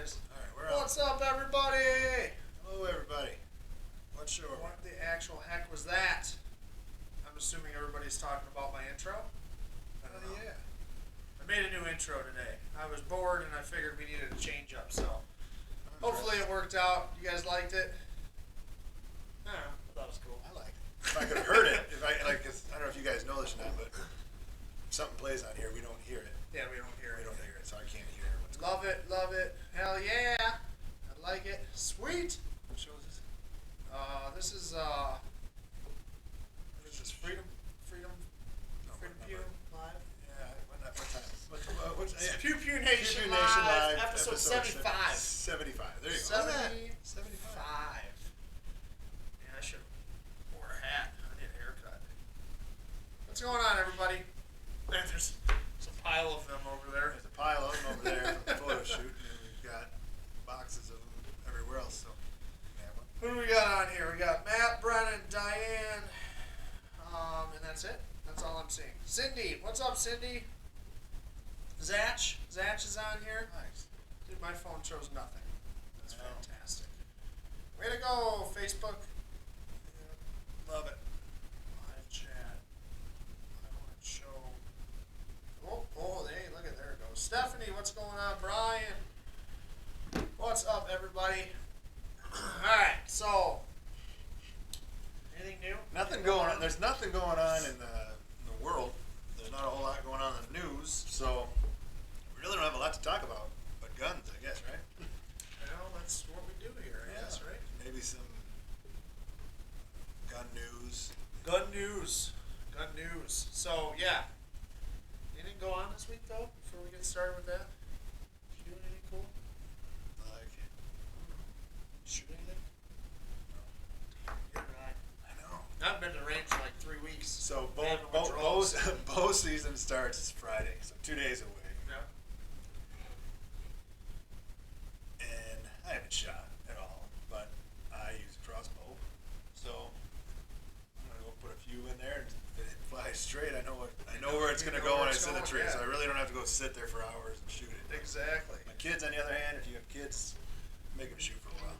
is. Alright, we're on. What's up, everybody? Hello, everybody. What show? What the actual heck was that? I'm assuming everybody's talking about my intro. I don't know. Yeah. I made a new intro today. I was bored and I figured we needed a change up, so hopefully it worked out. You guys liked it? I don't know. I thought it was cool. I like it. If I could have heard it, I don't know if you guys know this or not, but if something plays on here, we don't hear it. Yeah, we don't hear We it. don't hear it, so I can't hear what's going Love it, love it. Hell yeah. I like it. Sweet. on. What show is this? This is Freedom No, what Pew number? Live. Yeah, what time? What's It's yeah. Pew Pew Nation, Pew Pew Nation Live, Live, episode 75. 75. There you go. Look at that. 75. Yeah, I should have wore a hat. I need a haircut. What's going on, everybody? There's a pile of them over there. There's a pile of them over there from the photo shoot, and we've got boxes of them everywhere else. So, yeah, Who do we got on here? We got Matt, Brennan, Diane, and that's it. That's all I'm seeing. Cindy, what's up, Cindy? Zach is on here. nice. Dude, my phone shows nothing. That's I know. fantastic. Way to go, Facebook. Love it. Live chat. I want to show. Oh, hey, look at there it goes. Stephanie, what's going on? Brian, what's up, everybody? All right, so anything new? Nothing going on. There's nothing going on in the world. There's not a whole lot going on in the news, so we really don't have a lot to talk about. But guns, I guess, right? Well, that's what we do here, I guess, right? Maybe some gun news. Gun news. Gun news. So, yeah. Anything go on this week, though, before we get started with that? Did you do anything cool? Like, Shoot anything? You're right. I know. I haven't been to the range for like 3 weeks. So I have no withdrawals. bow season starts Friday, so 2 days away. Yeah. And I haven't shot at all, but I use a crossbow. So I'm gonna go put a few in there, and if it flies straight, I know where it's gonna go when I sit in the tree. yeah. So I really don't have to go sit there for hours and shoot it. Exactly. My kids, on the other hand, if you have kids, make them shoot for a while.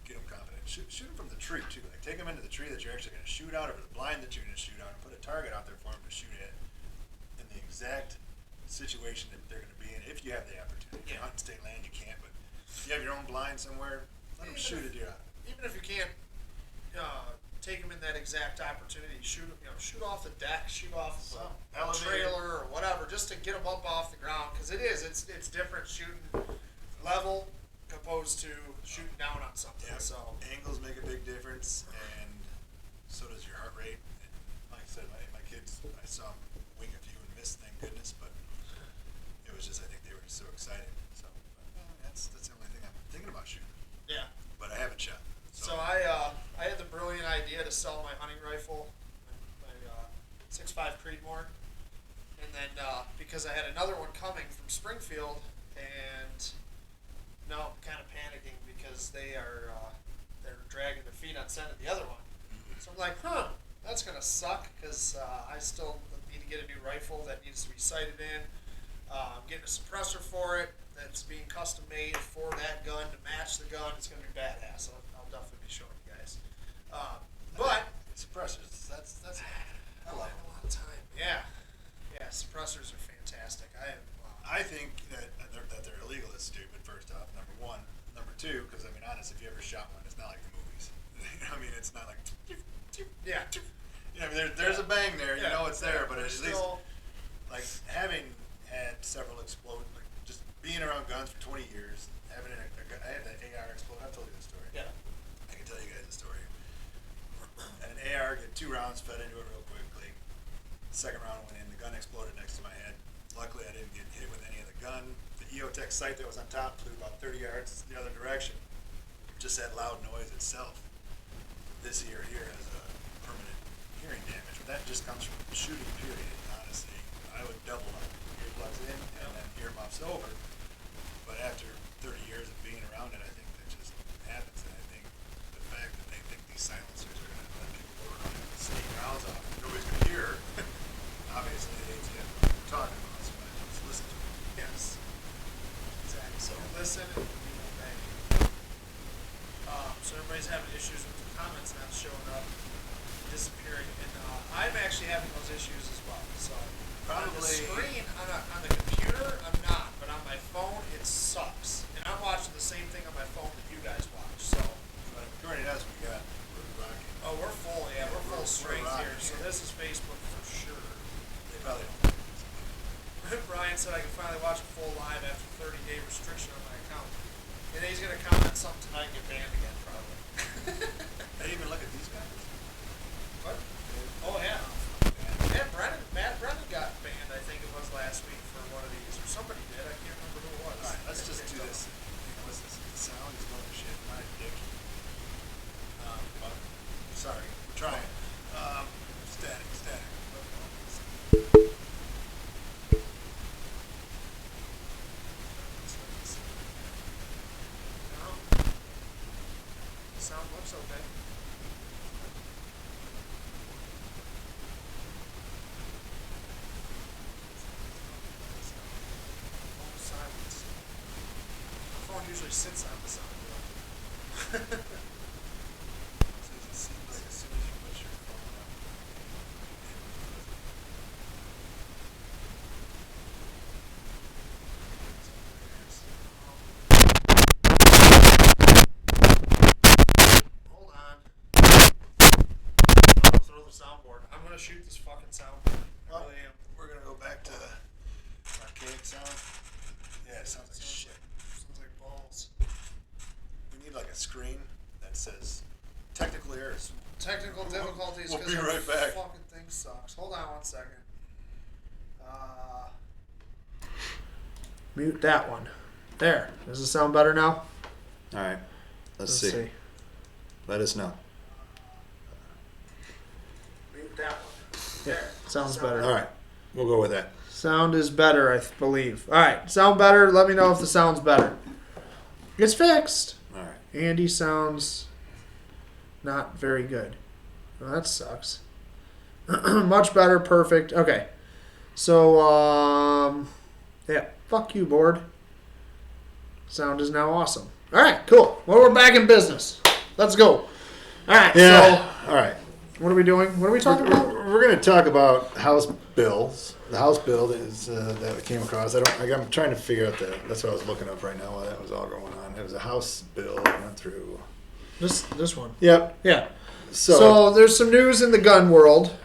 Get them confident. Shoot them from the tree too. Like take them into the tree that you're actually gonna shoot out, or the blind that you're gonna shoot out, and put a target out there for them to shoot at in the exact situation that they're gonna be in. If you have the opportunity, if you hunt in state land, you can't. But if you have your own blind somewhere, let them shoot a deer out. Even if you can't take them in that exact opportunity, shoot off the deck, shoot off a Elevator. trailer or whatever, just to get them up off the ground. Because it's different shooting level opposed to shooting down on something. Yeah. So Angles make a big difference, and so does your heart rate. And like I said, my kids, I saw them wing a few and miss, thank goodness. But it was just, I think they were just so excited. So that's the only thing I'm thinking about shooting. yeah. But I haven't shot. So I had the brilliant idea to sell my hunting rifle, my 6.5 Creedmoor, and then because I had another one coming from Springfield, and now I'm kind of panicking because they're dragging their feet on sending the other one. So I'm like, that's gonna suck because I still need to get a new rifle that needs to be sighted in. I'm getting a suppressor for it that's being custom made for that gun to match the gun. It's gonna be badass. I'll definitely be showing you guys. But suppressors, that's I love a lot of time. Yeah, suppressors are fantastic. I think that they're illegal is stupid. First off, number one. Number two, because I mean, honest, if you ever shot one, it's not like the movies. I mean, it's not like. Yeah. You know, I mean, there's a bang there. You Yeah, know it's there, but at there's least still- like having had several explode, like just being around guns for 20 years, having I had an AR explode. I've told you the story. Yeah. I can tell you guys the story. An AR, get 2 rounds fed into it real quickly. Second round went in, the gun exploded next to my head. Luckily, I didn't get hit with any of the gun. The EOTech sight that was on top flew about 30 yards the other direction. Just that loud noise itself. This ear here has a permanent hearing damage, but that just comes from shooting, period. Honestly, I would double up, earplugs in, and then earmuffs over. But after 30 years of being around it, I think that just happens. And I think the fact that they think these silencers are going to let people go around and sneak rounds off, nobody's going to hear. Obviously, they ATM talking about, so I just listen to it. Yes. Exactly. So listen. Ryan said I can finally watch a full live after 30-day restriction on my account. And then he's gonna comment something tonight and get banned again, probably. I didn't even look at these guys. What? Oh yeah. Matt Brennan got banned, I think it was last week for one of these, or somebody did. I can't remember who it was. Alright, let's just do this. What's this? The sound is going to shit. My dick. But, sorry. We're trying. Static. No. Sound looks okay. Silence. My phone usually sits on the sound wheel. It seems like as soon as you put your phone up. Hold on. I'll throw the soundboard. I'm gonna shoot this fucking soundboard. I Well, really am. we're gonna go back to archaic sound. Yeah, it sounds like shit. Sounds like balls. We need like a screen that says technical errors. Technical difficulties We'll because be our right back. fucking thing sucks. Hold on 1 second. Mute that one. There. Does it sound better now? All right, let's see. Let us know. Mute that one. There. Sounds better. All right, we'll go with that. Sound is better, I believe. All right. Sound better. Let me know if the sound's better. It's fixed. All right. Andy sounds not very good. Well, that sucks. Much better. Perfect. Okay. So, yeah. Fuck you, board. Sound is now awesome. All right. Cool. Well, we're back in business. Let's go. All right. Yeah. All right. So, what are we doing? What are we talking about? We're going to talk about House bills. The House bill is that we came across. I'm trying to figure out that's what I was looking up right now while that was all going on. It was a House bill that went through. This one. Yep. Yeah. So there's some news in the gun world.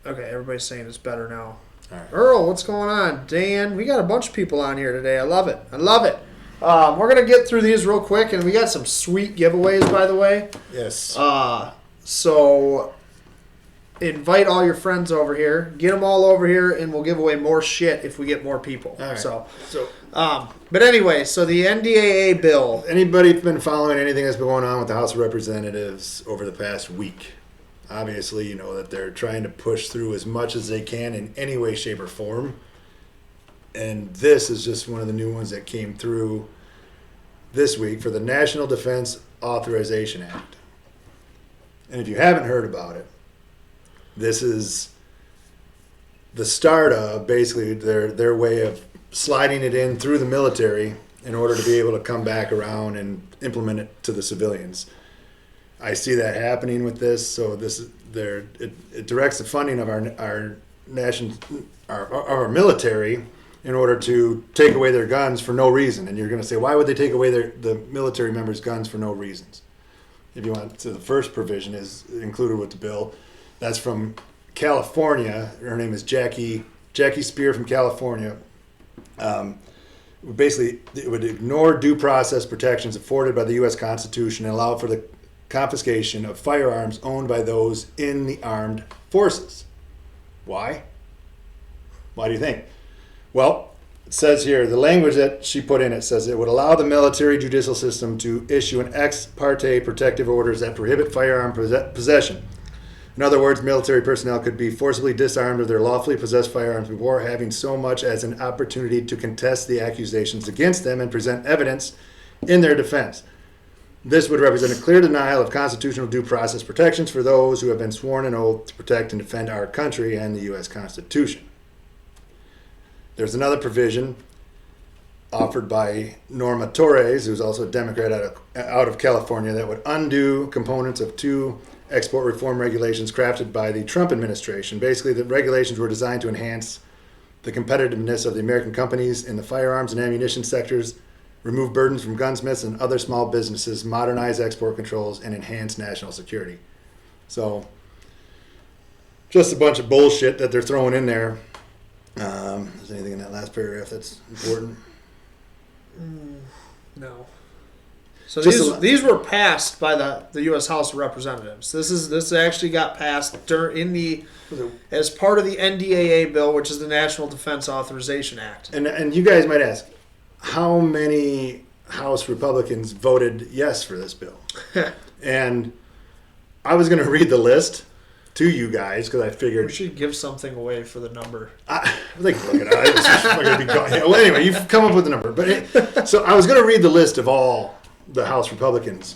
Okay, everybody's saying it's better now. all right. Earl, what's going on? Dan, we got a bunch of people on here today. I love it. We're going to get through these real quick, and we got some sweet giveaways, by the way. Yes. So invite all your friends over here. Get them all over here, and we'll give away more shit if we get more people. All right. So, but anyway, so the NDAA bill. Anybody been following anything that's been going on with the House of Representatives over the past week? Obviously, you know that they're trying to push through as much as they can in any way, shape, or form. And this is just one of the new ones that came through this week for the National Defense Authorization Act. And if you haven't heard about it, this is the start of basically their way of sliding it in through the military in order to be able to come back around and implement it to the civilians. I see that happening with this. So it directs the funding of our military in order to take away their guns for no reason. And you're going to say, why would they take away the military members' guns for no reasons? If you want to, the first provision is included with the bill. That's from California. Her name is Jackie Spear from California. Basically, it would ignore due process protections afforded by the U.S. Constitution and allow for the confiscation of firearms owned by those in the armed forces. Why? Why do you think? Well, it says here, the language that she put in it says it would allow the military judicial system to issue an ex parte protective orders that prohibit firearm possession. In other words, military personnel could be forcibly disarmed of their lawfully possessed firearms before having so much as an opportunity to contest the accusations against them and present evidence in their defense. This would represent a clear denial of constitutional due process protections for those who have been sworn an oath to protect and defend our country and the U.S. Constitution. There's another provision offered by Norma Torres, who's also a Democrat out of California, that would undo components of two export reform regulations crafted by the Trump administration. Basically, the regulations were designed to enhance the competitiveness of the American companies in the firearms and ammunition sectors, remove burdens from gunsmiths and other small businesses, modernize export controls, and enhance national security. So, just a bunch of bullshit that they're throwing in there. Is there anything in that last paragraph that's important? No. So Just these were passed by the U.S. House of Representatives. This actually got passed as part of the NDAA bill, which is the National Defense Authorization Act. And you guys might ask, how many House Republicans voted yes for this bill? And I was going to read the list to you guys because I figured We should give something away for the number. I was like, look at it. Well, anyway, you've come up with the number. But so I was going to read the list of all the House Republicans,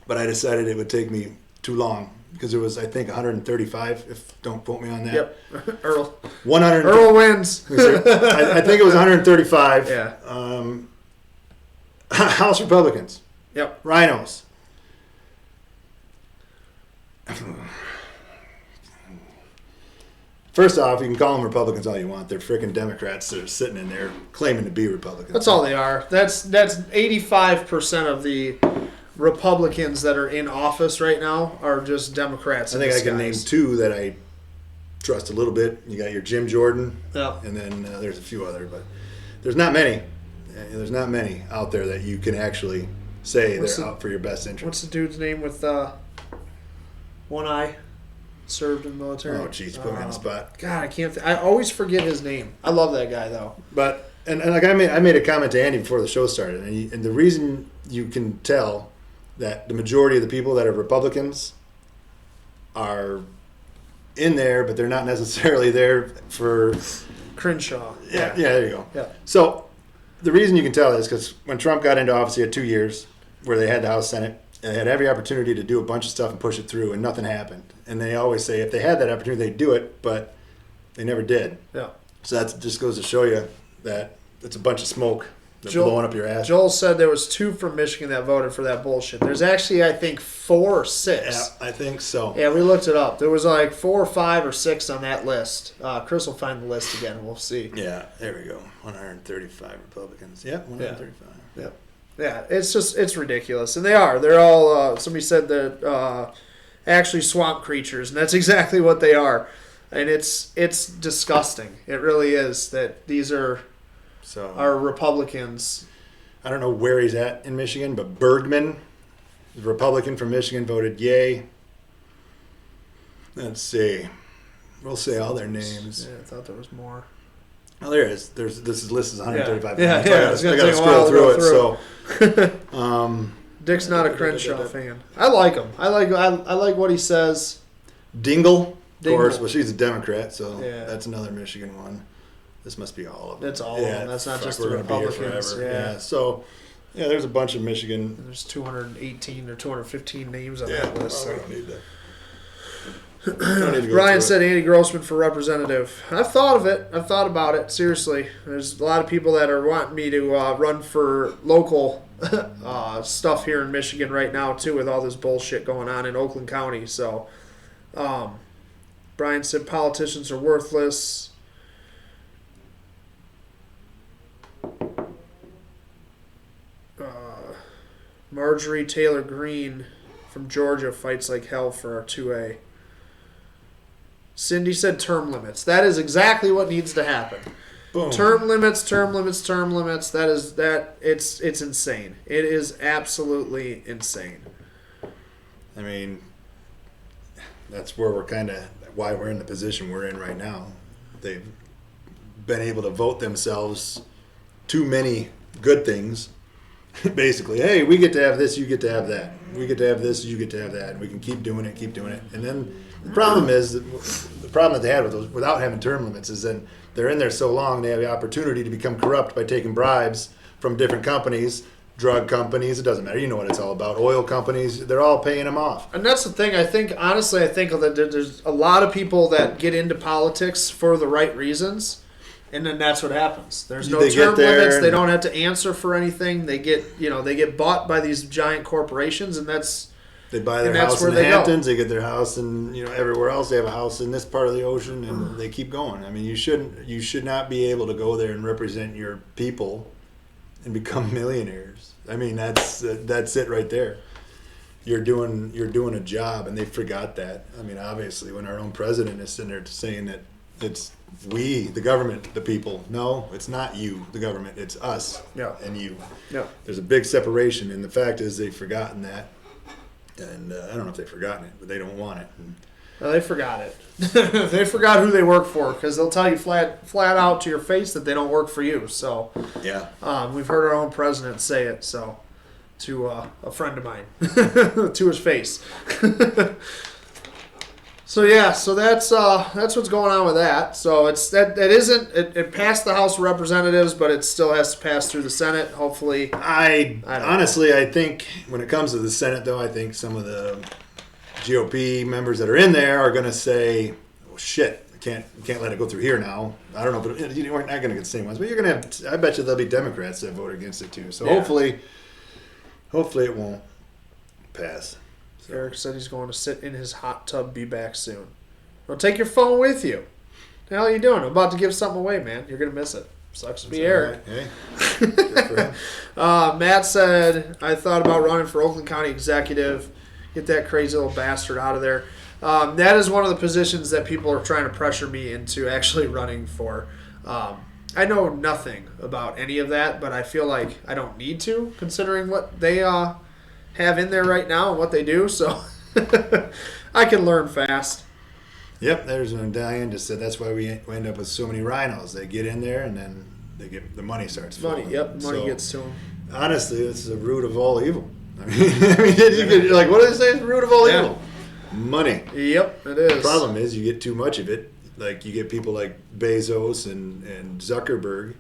but I decided it would take me too long because there was, I think, 135. If don't quote me on that. Yep, Earl. 100. Earl wins. I think it was 135. Yeah. House Republicans. Yep. Rhinos. First off, you can call them Republicans all you want. They're freaking Democrats that are sitting in there claiming to be Republicans. That's all they are. That's 85% of the Republicans that are in office right now are just Democrats. I think I can name two that I trust a little bit. You got your Jim Jordan, Yeah. and then there's a few other, but there's not many. There's not many out there that you can actually say they're out for your best interest. What's the dude's name with one eye? Served in the military. Oh, jeez, put me on the spot. God, I can't. I always forget his name. I love that guy though. But and like I made a comment to Andy before the show started, and the reason you can tell that the majority of the people that are Republicans are in there, but they're not necessarily there for Crenshaw. Yeah, there you go. Yeah. So the reason you can tell is because when Trump got into office, he had 2 years where they had the House, Senate, and they had every opportunity to do a bunch of stuff and push it through, and nothing happened. And they always say if they had that opportunity, they'd do it, but they never did. Yeah. So that just goes to show you that it's a bunch of smoke that's blowing up your ass. Joel said there was 2 from Michigan that voted for that bullshit. There's actually, I think, 4 or 6. Yeah, I think so. Yeah, we looked it up. There was like 4 or 5 or 6 on that list. Chris will find the list again. We'll see. Yeah, there we go. 135 Republicans. Yep, 135. Yep. Yeah, it's ridiculous. And they are. They're all, somebody said that actually swamp creatures, and that's exactly what they are. And it's disgusting. It really is that these are Republicans. I don't know where he's at in Michigan, but Bergman, the Republican from Michigan, voted yay. Let's see. We'll say all their names. Yeah, I thought there was more. Oh, there is. This list is 135. Yeah, I got to scroll through it. So, Dick's not a Crenshaw fan. I like him. I like what he says. Dingle, of course. Well, she's a Democrat, so Yeah. that's another Michigan one. This must be all of them. That's all of them. That's not just the we're gonna be here Republicans. forever. Yeah. So, yeah, there's a bunch of Michigan. There's 218 or 215 names on Yeah, that list. well, we don't need that. Don't need to go Ryan through said Andy Grossman for representative. I've thought of it. I've thought about it. Seriously. There's a lot of people that are wanting me to run for local stuff here in Michigan right now, too, with all this bullshit going on in Oakland County. So, Brian said politicians are worthless. Marjorie Taylor Greene from Georgia fights like hell for our 2A. Cindy said term limits. That is exactly what needs to happen. Boom. Term limits. It's insane. It is absolutely insane. I mean, that's where why we're in the position we're in right now. They've been able to vote themselves too many good things. Basically, hey, we get to have this, you get to have that. We get to have this, you get to have that. And we can keep doing it. And then the problem that they had with those, without having term limits, is that they're in there so long, they have the opportunity to become corrupt by taking bribes from different companies, drug companies, it doesn't matter. You know what it's all about. Oil companies, they're all paying them off. And that's the thing. I think that there's a lot of people that get into politics for the right reasons. And then that's what happens. There's no term limits. They don't have to answer for anything. They get bought by these giant corporations, and they buy their house in the Hamptons. They get their house, and everywhere else they have a house in this part of the ocean, and they keep going. I mean, you should not be able to go there and represent your people and become millionaires. I mean, that's it right there. you're doing a job, and they forgot that. I mean, obviously, when our own president is sitting there saying that it's we, the government, the people. No, it's not you, the government. It's us and you. Yeah. There's a big separation, and the fact is they've forgotten that. And I don't know if they've forgotten it, but they don't want it. And Well, they forgot it. They forgot who they work for because they'll tell you flat out to your face that they don't work for you. So yeah. we've heard our own president say it. So to a friend of mine, to his face. So yeah, so that's what's going on with that. So it's it passed the House of Representatives, but it still has to pass through the Senate. Hopefully, I don't know. honestly, I think when it comes to the Senate, though, I think some of the GOP members that are in there are going to say, "Well, shit, can't let it go through here now." I don't know, but you're not going to get the same ones. But you're going to have. I bet you there'll be Democrats that vote against it too. So Yeah. hopefully it won't pass. So. Eric said he's going to sit in his hot tub. Be back soon. Well, take your phone with you. The hell are you doing? I'm about to give something away, man. You're gonna miss it. Sucks to be Eric. Hey, good for him. Matt said, I thought about running for Oakland County Executive. Get that crazy little bastard out of there. That is one of the positions that people are trying to pressure me into actually running for. I know nothing about any of that, but I feel like I don't need to, considering what they have in there right now and what they do. So I can learn fast. Yep, there's when Diane just said that's why we end up with so many rhinos. They get in there and then they get the money starts flowing. Money gets to them. Honestly, it's the root of all evil. I mean, you're like, what do they say is the root of all evil? Money. Yep, it is. The problem is you get too much of it. Like you get people like Bezos and Zuckerberg,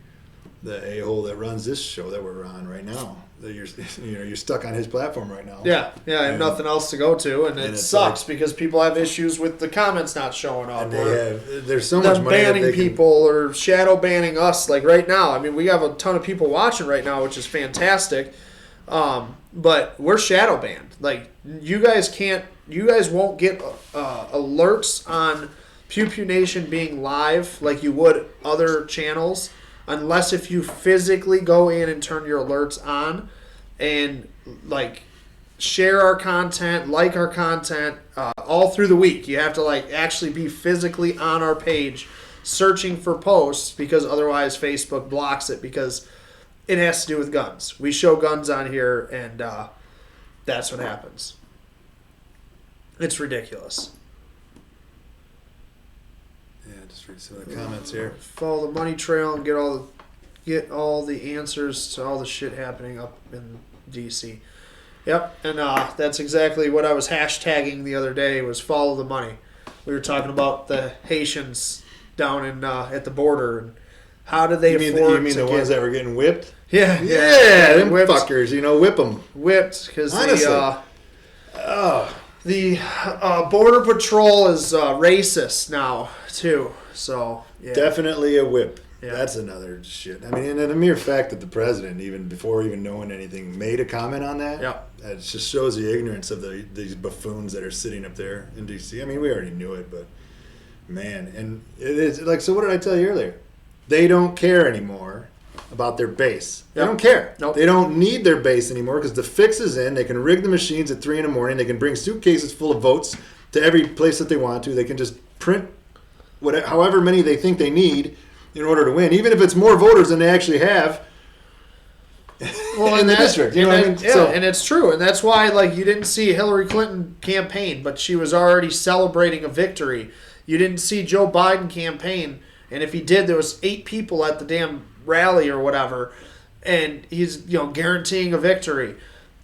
the a-hole that runs this show that we're on right now. That you're stuck on his platform right now. Yeah, I have nothing else to go to, and it sucks because people have issues with the comments not showing up. And Or there's so much they're money that banning they can- people or shadow banning us. Like right now, I mean, we have a ton of people watching right now, which is fantastic. But we're shadow banned. Like you guys won't get alerts on Pew Pew Nation being live like you would other channels, unless if you physically go in and turn your alerts on and like share our content, like our content all through the week. You have to like actually be physically on our page searching for posts because otherwise Facebook blocks it because it has to do with guns. We show guns on here and that's what happens. It's ridiculous. Yeah, just read some of the comments here. Follow the money trail and get all the answers to all the shit happening up in DC. Yep, and that's exactly what I was hashtagging the other day was follow the money. We were talking about the Haitians down in at the border and how did they You mean afford the ones that were getting whipped? Yeah, Them whipped, fuckers, whip them. whipped because Honestly. the border patrol is racist now too. So yeah. Definitely a whip. Yeah. That's another shit. I mean, and the mere fact that the president, even before even knowing anything, made a comment on that, it just shows the ignorance of these buffoons that are sitting up there in D.C. I mean, we already knew it, but man, and it is like, so what did I tell you earlier? They don't care anymore about their base. They don't care. Nope. They don't need their base anymore because the fix is in. They can rig the machines at 3 a.m. They can bring suitcases full of votes to every place that they want to. They can just print however many they think they need in order to win, even if it's more voters than they actually have in the district. You know what I mean? Yeah, and it's true. And that's why like you didn't see Hillary Clinton campaign, but she was already celebrating a victory. You didn't see Joe Biden campaign, and if he did, there was 8 people at the damn rally or whatever, and he's guaranteeing a victory.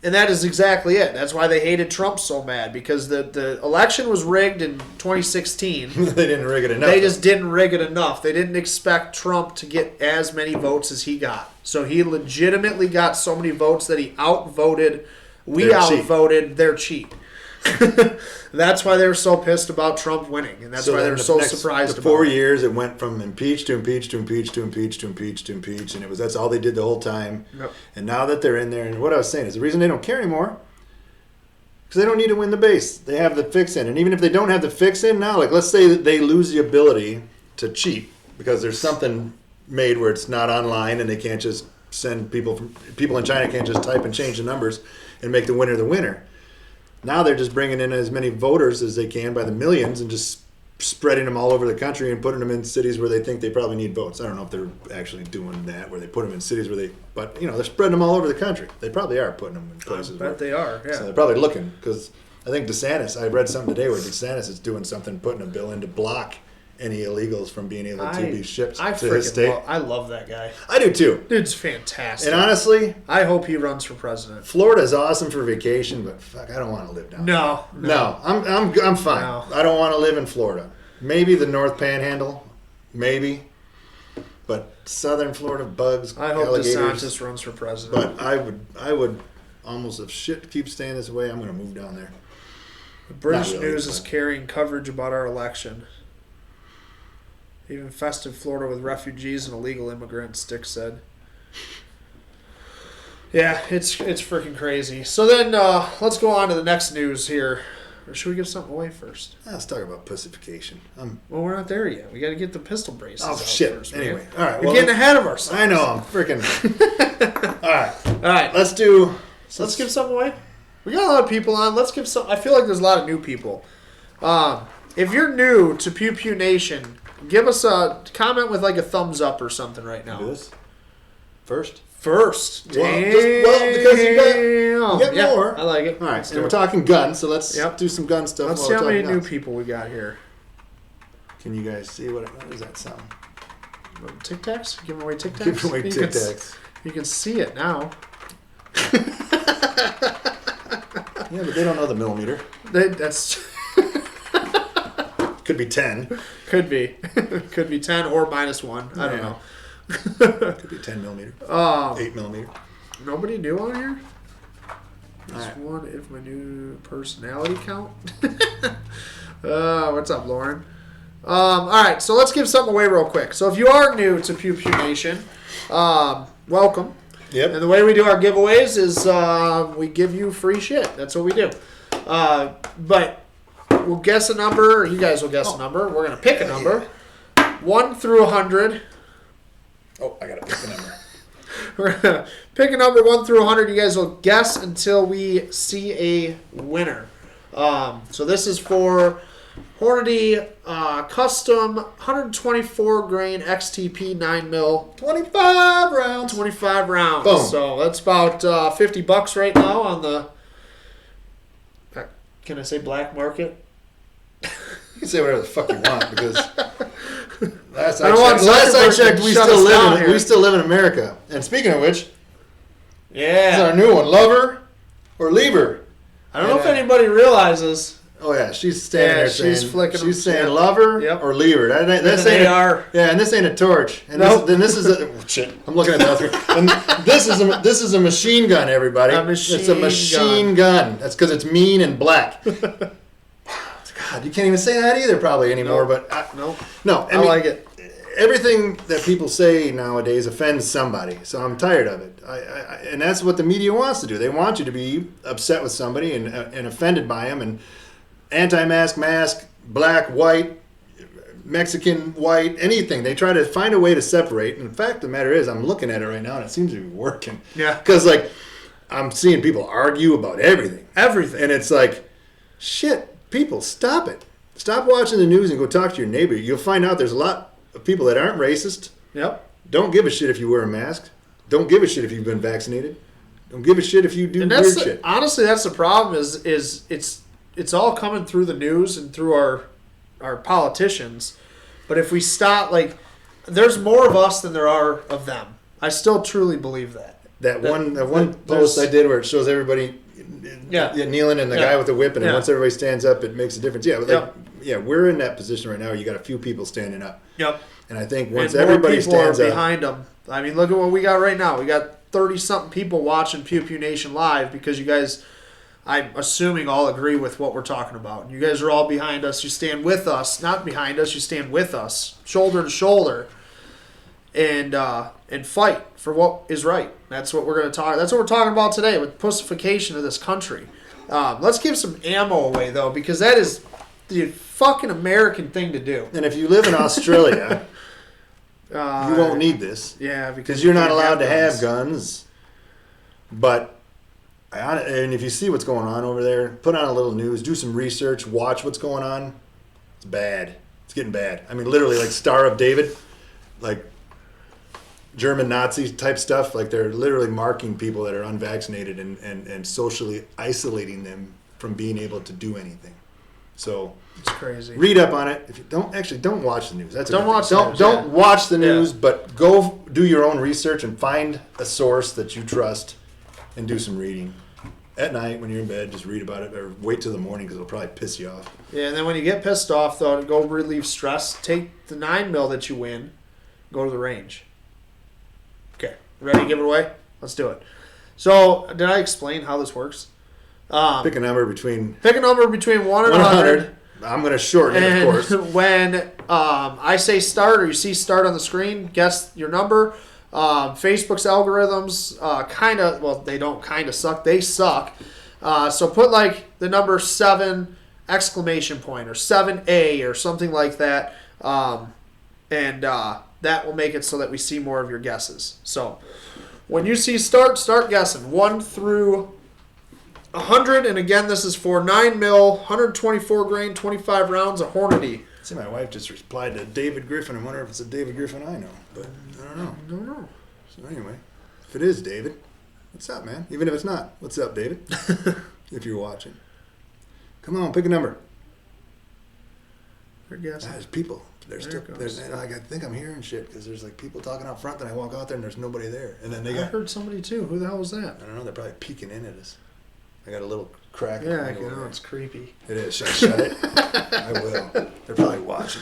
And that is exactly it. That's why they hated Trump so mad, because the election was rigged in 2016. They didn't rig it enough. They just didn't rig it enough. They didn't expect Trump to get as many votes as he got. So he legitimately got so many votes that he outvoted. They're cheap. Outvoted. They're cheap. That's why they were so pissed about Trump winning, and that's why they were so surprised the about 4 it. years, it went from impeach to impeach to impeach to impeach to impeach to impeach, and that's all they did the whole time. Yep. And now that they're in there, and what I was saying is the reason they don't care anymore because they don't need to win the base. They have the fix in, and even if they don't have the fix in now, like let's say that they lose the ability to cheat because there's something made where it's not online and they can't just send people in China can't just type and change the numbers and make the winner the winner. Now they're just bringing in as many voters as they can by the millions and just spreading them all over the country and putting them in cities where they think they probably need votes. I don't know if they're actually doing that, where they put them in cities where they, but they're spreading them all over the country. They probably are putting them in places. I bet they are. Yeah. So they're probably looking, because I think DeSantis, I read something today where DeSantis is doing something, putting a bill in to block any illegals from being able to be shipped to his state. I love that guy. I do too. Dude's fantastic. And honestly, I hope he runs for president. Florida's awesome for vacation, but fuck, I don't want to live down there. No, I'm fine. No. I don't want to live in Florida. Maybe the North Panhandle, maybe, but Southern Florida bugs, I hope alligators. DeSantis runs for president. But I would almost, if shit keeps staying this way, I'm going to move down there. The British Not really, news is but- carrying coverage about our election. Even infested Florida with refugees and illegal immigrants, Dick said. Yeah, it's freaking crazy. So then let's go on to the next news here. Or should we give something away first? Let's talk about pussification. Well, we're not there yet. We got to get the pistol braces Oh out shit! first, man. Anyway, all right. We're well, getting ahead of ourselves. I know. I'm freaking. All right. All right, Let's do. let's give something away. We got a lot of people on. Let's give some. I feel like there's a lot of new people. If you're new to Pew Pew Nation, give us a comment with like a thumbs up or something right now. Do this first. First, Well, because you got yeah, more. I like it. All right, Let's and do we're it. talking guns, so let's Yep. do some gun stuff. Let's while see we're how many talking new guns. people we got here. Can you guys see what is that sound? Tic Tacs? Giving away Tic Tacs? Give away You Tic can s- Tacs. You can see it now. Yeah, but they don't know the millimeter. That's Could be 10. could be 10 or -1. I don't Yeah. know. Could be 10 millimeter. 8 millimeter. Nobody new on here. Just Alright. one if my new personality count. What's up, Lauren? All right, so let's give something away real quick. So if you are new to Pew Pew Nation, welcome. Yep. And the way we do our giveaways is we give you free shit. That's what we do. But we'll guess a number. Or you guys will guess a number. We're gonna pick a number, 1 through 100. Oh, I gotta pick the number. We're gonna pick a number 1 through 100. You guys will guess until we see a winner. So this is for Hornady custom 124 grain XTP 9mm 25 rounds. 25 rounds. Boom. So that's about $50 right now on the. Can I say black market? You can say whatever the fuck you want because last I don't want I Zuckerberg checked, to we shut still us down live in here. we still live in America. And speaking of which, this is Yeah. our new one, lover or lever. I don't know if And, anybody realizes. Oh yeah, she's standing Yeah, there she's saying, flicking them. she's saying Yep. lover Yep. or lever. This They ain't are. Yeah, and this ain't a torch. And Nope. this is a shit. I'm looking at the other. And this is a machine gun, everybody. A machine it's a machine gun. That's because it's mean and black. God, you can't even say that either probably anymore. Nope. But Nope. no, I like it. Everything that people say nowadays offends somebody, so I'm tired of it. And that's what the media wants to do. They want you to be upset with somebody and offended by them, and anti-mask, mask, black, white, Mexican, white, anything. They try to find a way to separate. And the fact of the matter is, I'm looking at it right now, and it seems to be working. Yeah. Because, like, I'm seeing people argue about everything. Everything. And it's like, shit, people, stop it. Stop watching the news and go talk to your neighbor. You'll find out there's a lot of people that aren't racist. Yep. Don't give a shit if you wear a mask. Don't give a shit if you've been vaccinated. Don't give a shit if you do And weird that's shit. honestly that's the problem is it's all coming through the news and through our politicians. But if we stop, like, there's more of us than there are of them. I still truly believe that. That one there's- post I did where it shows everybody kneeling and the Yeah. guy with the whip, and Yeah. once everybody stands up, it makes a difference. Yeah, but Yep. we're in that position right now where you got a few people standing up. Yep. And I think once And everybody more people stands are up, behind them. I mean, look at what we got right now. We got 30-something people watching Pew Pew Nation live because you guys, I'm assuming, all agree with what we're talking about. You guys are all behind us. You stand with us, not behind us. You stand with us, shoulder to shoulder, and fight for what is right. That's what we're going to talk. That's what we're talking about today with pussification of this country. Let's give some ammo away though, because that is the fucking American thing to do. and if you live in Australia, you Uh, won't need this Yeah, because you're not you allowed to guns. have guns. But And if you see what's going on over there, put on a little news, do some research, watch what's going on. It's bad. It's getting bad. I mean, literally, like Star of David, like German Nazi type stuff. Like they're literally marking people that are unvaccinated and socially isolating them from being able to do anything. So It's crazy. read up on it. If you don't watch the news. Don't watch the news, Don't yeah. watch the Yeah. news, but go do your own research and find a source that you trust and do some reading. At night when you're in bed, just read about it or wait till the morning because it'll probably piss you off. Yeah, and then when you get pissed off, though, to go relieve stress, take the 9 mil that you win, go to the range. Okay, ready to give it away? Let's do it. So, did I explain how this works? Pick a number between Pick a number between 1 and 100. I'm going to shorten it, And of course. when I say start or you see start on the screen, guess your number. Facebook's algorithms they don't kind of suck. They suck. So put like the number 7 exclamation point or 7A or something like that. And that will make it so that we see more of your guesses. So when you see start guessing 1 through 100. And again, this is for 9 mil, 124 grain, 25 rounds of Hornady. See, my wife just replied to David Griffin. I wonder if it's a David Griffin I know, but I don't know. I don't know. So anyway, if it is David, what's up, man? Even if it's not, what's up, David? If you're watching, come on, pick a number. Your guess. There's people. There Still, it goes. there's, and I think I'm hearing shit because there's like people talking out front. Then I walk out there and there's nobody there. And then they I got, heard somebody too. Who the hell was that? I don't know, they're probably peeking in at us. I got a little crack. in Yeah, the I window know there. it's creepy. It is. Should I shut it? I will. They're probably watching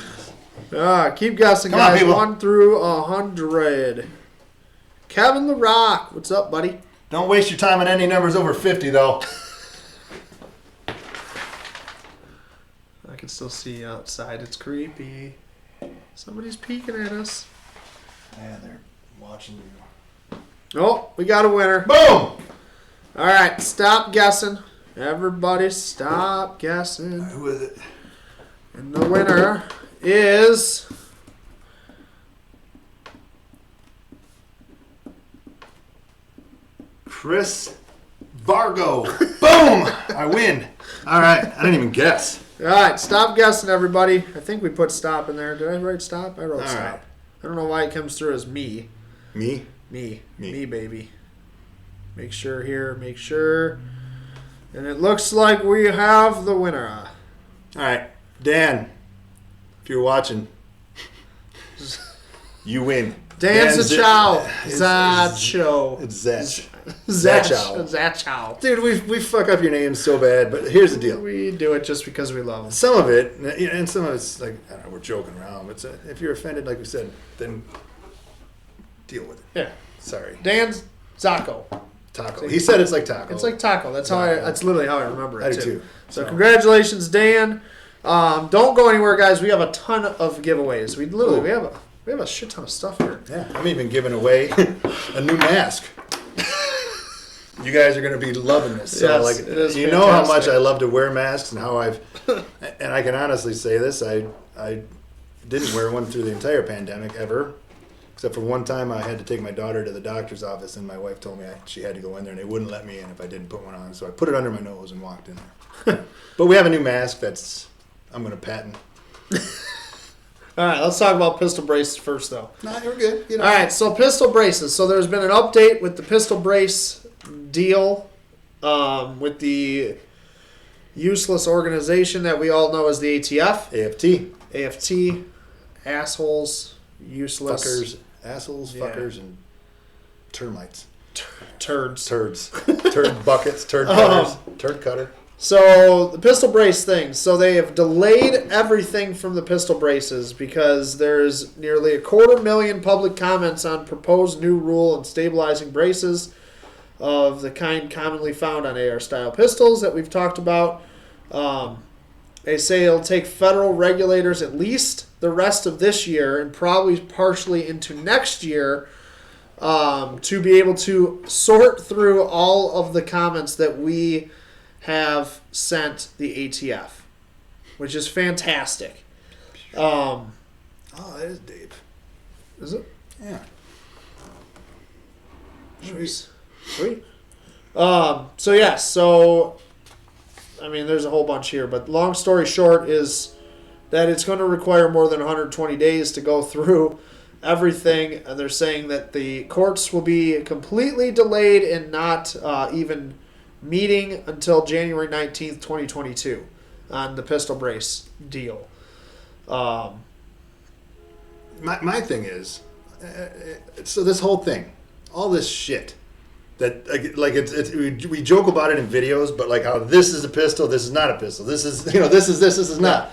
us. Keep guessing, Come on, guys. people. 1 through 100. Kevin the Rock, what's up, buddy? Don't waste your time on any numbers over 50, though. I can still see outside. It's creepy. Somebody's peeking at us. Yeah, they're watching you. Oh, we got a winner. Boom! All right, stop guessing. Everybody, stop guessing. Who is it? And the winner is Chris Vargo. Boom! I win. All right. I didn't even guess. all right. Stop guessing, everybody. I think we put stop in there. Did I write stop? I wrote All stop. right. I don't know why it comes through as me. Me? Me, Me. baby. Make sure here. Make sure. And it looks like we have the winner. All right. Dan, if you're watching, you win. Dan Dan's Zachow. It's Zacho. Zach. Zachow. Zachow. Zachow. Dude, we fuck up your name so bad, but here's the deal. We do it just because we love him. Some of it, and some of it's like, I don't know, we're joking around, but if you're offended, like we said, then deal with it. Yeah. Sorry. Dan's Zacho. Taco. He said it's like taco. It's like taco. That's how Taco. That's literally how I remember it I do too. So So. congratulations, Dan. Don't go anywhere, guys. We have a ton of giveaways. We have a shit ton of stuff here. Yeah, I'm even giving away a new mask. You guys are going to be loving this. So, Yes, like, it is you know how much fantastic. I love to wear masks and how and I can honestly say this, I didn't wear one through the entire pandemic ever, except for one time I had to take my daughter to the doctor's office and my wife told me she had to go in there and they wouldn't let me in if I didn't put one on. So I put it under my nose and walked in there. But we have a new mask I'm going to patent. All right, let's talk about pistol braces first, though. Nah, you're good. You know. All right, so pistol braces. So there's been an update with the pistol brace deal with the useless organization that we all know as the ATF. AFT. AFT, assholes, useless. Fuckers, assholes, Yeah. fuckers, and termites. Turds. Turds. Turd buckets, turd cutters, turd cutter. So the pistol brace thing. So they have delayed everything from the pistol braces because there's nearly 250,000 public comments on proposed new rule on stabilizing braces of the kind commonly found on AR style pistols that we've talked about. They say it'll take federal regulators at least the rest of this year and probably partially into next year to be able to sort through all of the comments that we have sent the ATF, which is fantastic. Oh, that is Dave. Is it? Yeah. Sweet. So yes, I mean, there's a whole bunch here, but long story short is that it's going to require more than 120 days to go through everything, and they're saying that the courts will be completely delayed and not even meeting until January 19th, 2022 on the pistol brace deal. My thing is, so this whole thing, all this shit, that like we joke about it in videos, but like how this is a pistol, this is not a pistol, this is this is not.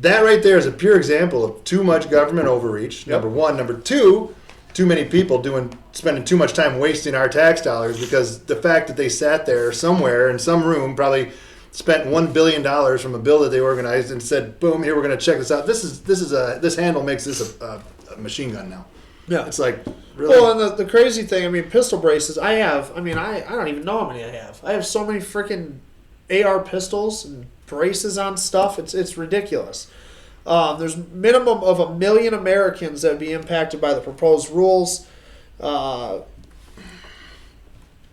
That right there is a pure example of too much government overreach. Yep. Number one. Number two, too many people spending too much time wasting our tax dollars because the fact that they sat there somewhere in some room probably spent $1 billion from a bill that they organized and said, boom, here, we're going to check this out. This handle makes this a machine gun now. Yeah. It's like, really? Well, and the crazy thing, I mean, pistol braces, I don't even know how many I have. I have so many freaking AR pistols and braces on stuff. It's ridiculous. There's minimum of 1 million Americans that would be impacted by the proposed rules.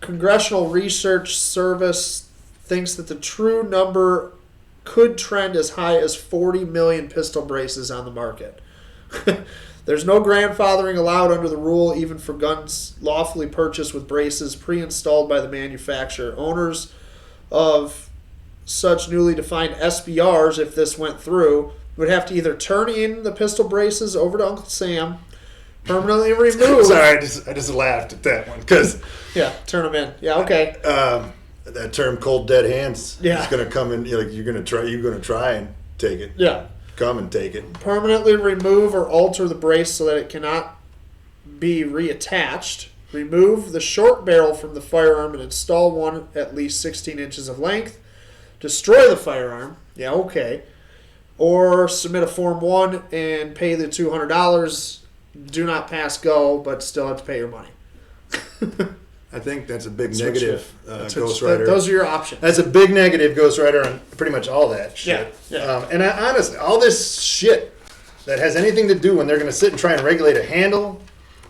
Congressional Research Service thinks that the true number could trend as high as 40 million pistol braces on the market. There's no grandfathering allowed under the rule, even for guns lawfully purchased with braces pre-installed by the manufacturer. Owners of such newly defined SBRs, if this went through, would have to either turn in the pistol braces over to Uncle Sam, permanently remove. Sorry, I just laughed at that one because Yeah, turn them in. Yeah, okay. that term "cold dead hands" Yeah. is going to come in. You're going to try and take it. Yeah. Come and take it. Permanently remove or alter the brace so that it cannot be reattached. Remove the short barrel from the firearm and install one at least 16 inches of length. Destroy the firearm. Yeah, okay. Or submit a Form 1 and pay the $200. Do not pass go, but still have to pay your money. I think that's a big That's what negative you- Ghost Rider. Those are your options. That's a big negative Ghost Rider on pretty much all that shit. Yeah, yeah. And honestly, all this shit that has anything to do when they're going to sit and try and regulate a handle,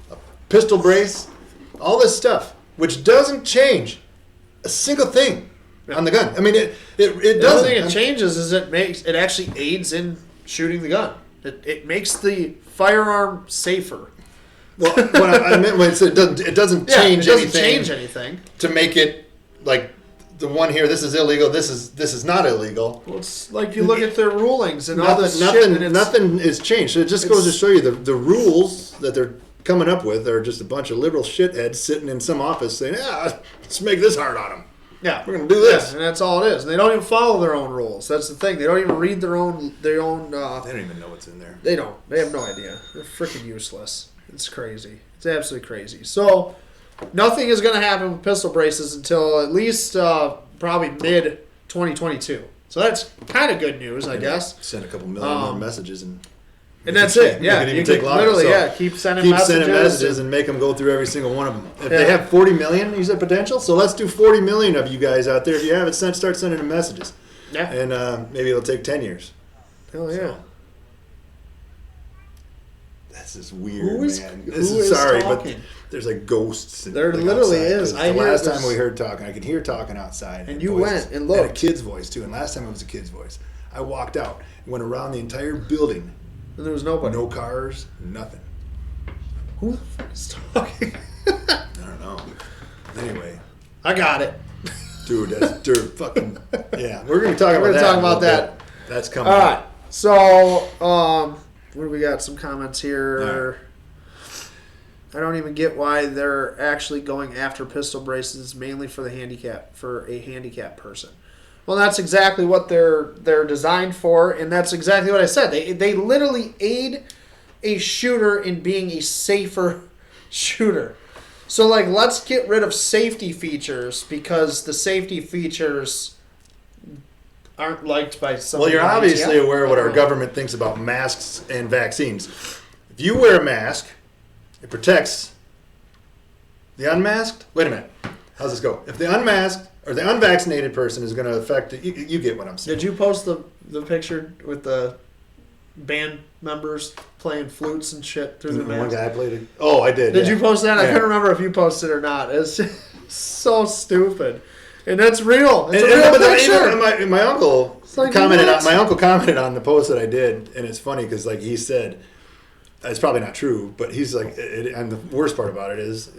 a pistol brace, all this stuff, which doesn't change a single thing on the gun. I mean, it The doesn't. other thing it changes is it actually aids in shooting the gun. It makes the firearm safer. Well, what I meant was it doesn't change it doesn't anything change anything. to make it like the one here. This is illegal. This is not illegal. Well, it's like you look at their rulings and all this shit. And Nothing is changed. So it just goes to show you the rules that they're coming up with are just a bunch of liberal shitheads sitting in some office saying, "Yeah, let's make this hard on them. Yeah, We're gonna do this." and that's all it is. And they don't even follow their own rules. That's the thing. They don't even read their own. They don't even know what's in there. They don't. They have no idea. They're freaking useless. It's crazy. It's absolutely crazy. So, nothing is going to happen with pistol braces until at least probably mid 2022. So that's kind of good news, I guess. Send a couple million more messages and that's it. Yeah, it can even you take could longer. literally, So keep sending keep messages. sending messages and make them go through every single one of them. If Yeah. they have 40 million, you said potential. So let's do 40 million of you guys out there. If you haven't sent, start sending them messages. Yeah. And maybe it'll take 10 years. Hell yeah. This is weird, Who is- man. who This is sorry, talking? but there's like ghosts. There literally outside, is. 'cause I the hear last this- time we heard talking, I could hear talking outside. And you voices. went and And looked. a kid's voice too. And last time it was a kid's voice. I walked out and went around the entire building. And there was nobody. No cars, nothing. Who the fuck is talking? I don't know. Anyway, I got it. dude, that's fucking yeah. We're gonna talk about We're that. gonna talk in a about little that. bit. That's coming. All up. right. So, what do we got? Some comments here. All right. I don't even get why they're actually going after pistol braces mainly for a handicapped person. Well, that's exactly what they're designed for, and that's exactly what I said. They literally aid a shooter in being a safer shooter. So, like, let's get rid of safety features because the safety features aren't liked by some. Well, you're obviously aware of what our government. government thinks about masks and vaccines. If you wear a mask, it protects the unmasked. Wait a minute. How's this go? If the unmasked or the unvaccinated person is going to affect it, you get what I'm saying. Did you post the picture with the band members playing flutes and shit through the One mask? guy played it. Oh, I did. Did yeah. you post that? I Yeah. couldn't remember if you posted it or not. It's So stupid. And that's real. It's a And- real but then, picture. my uncle like, commented what? on my uncle commented on the post that I did, and it's funny because like he said, it's probably not true, but he's like, and the worst part about it is,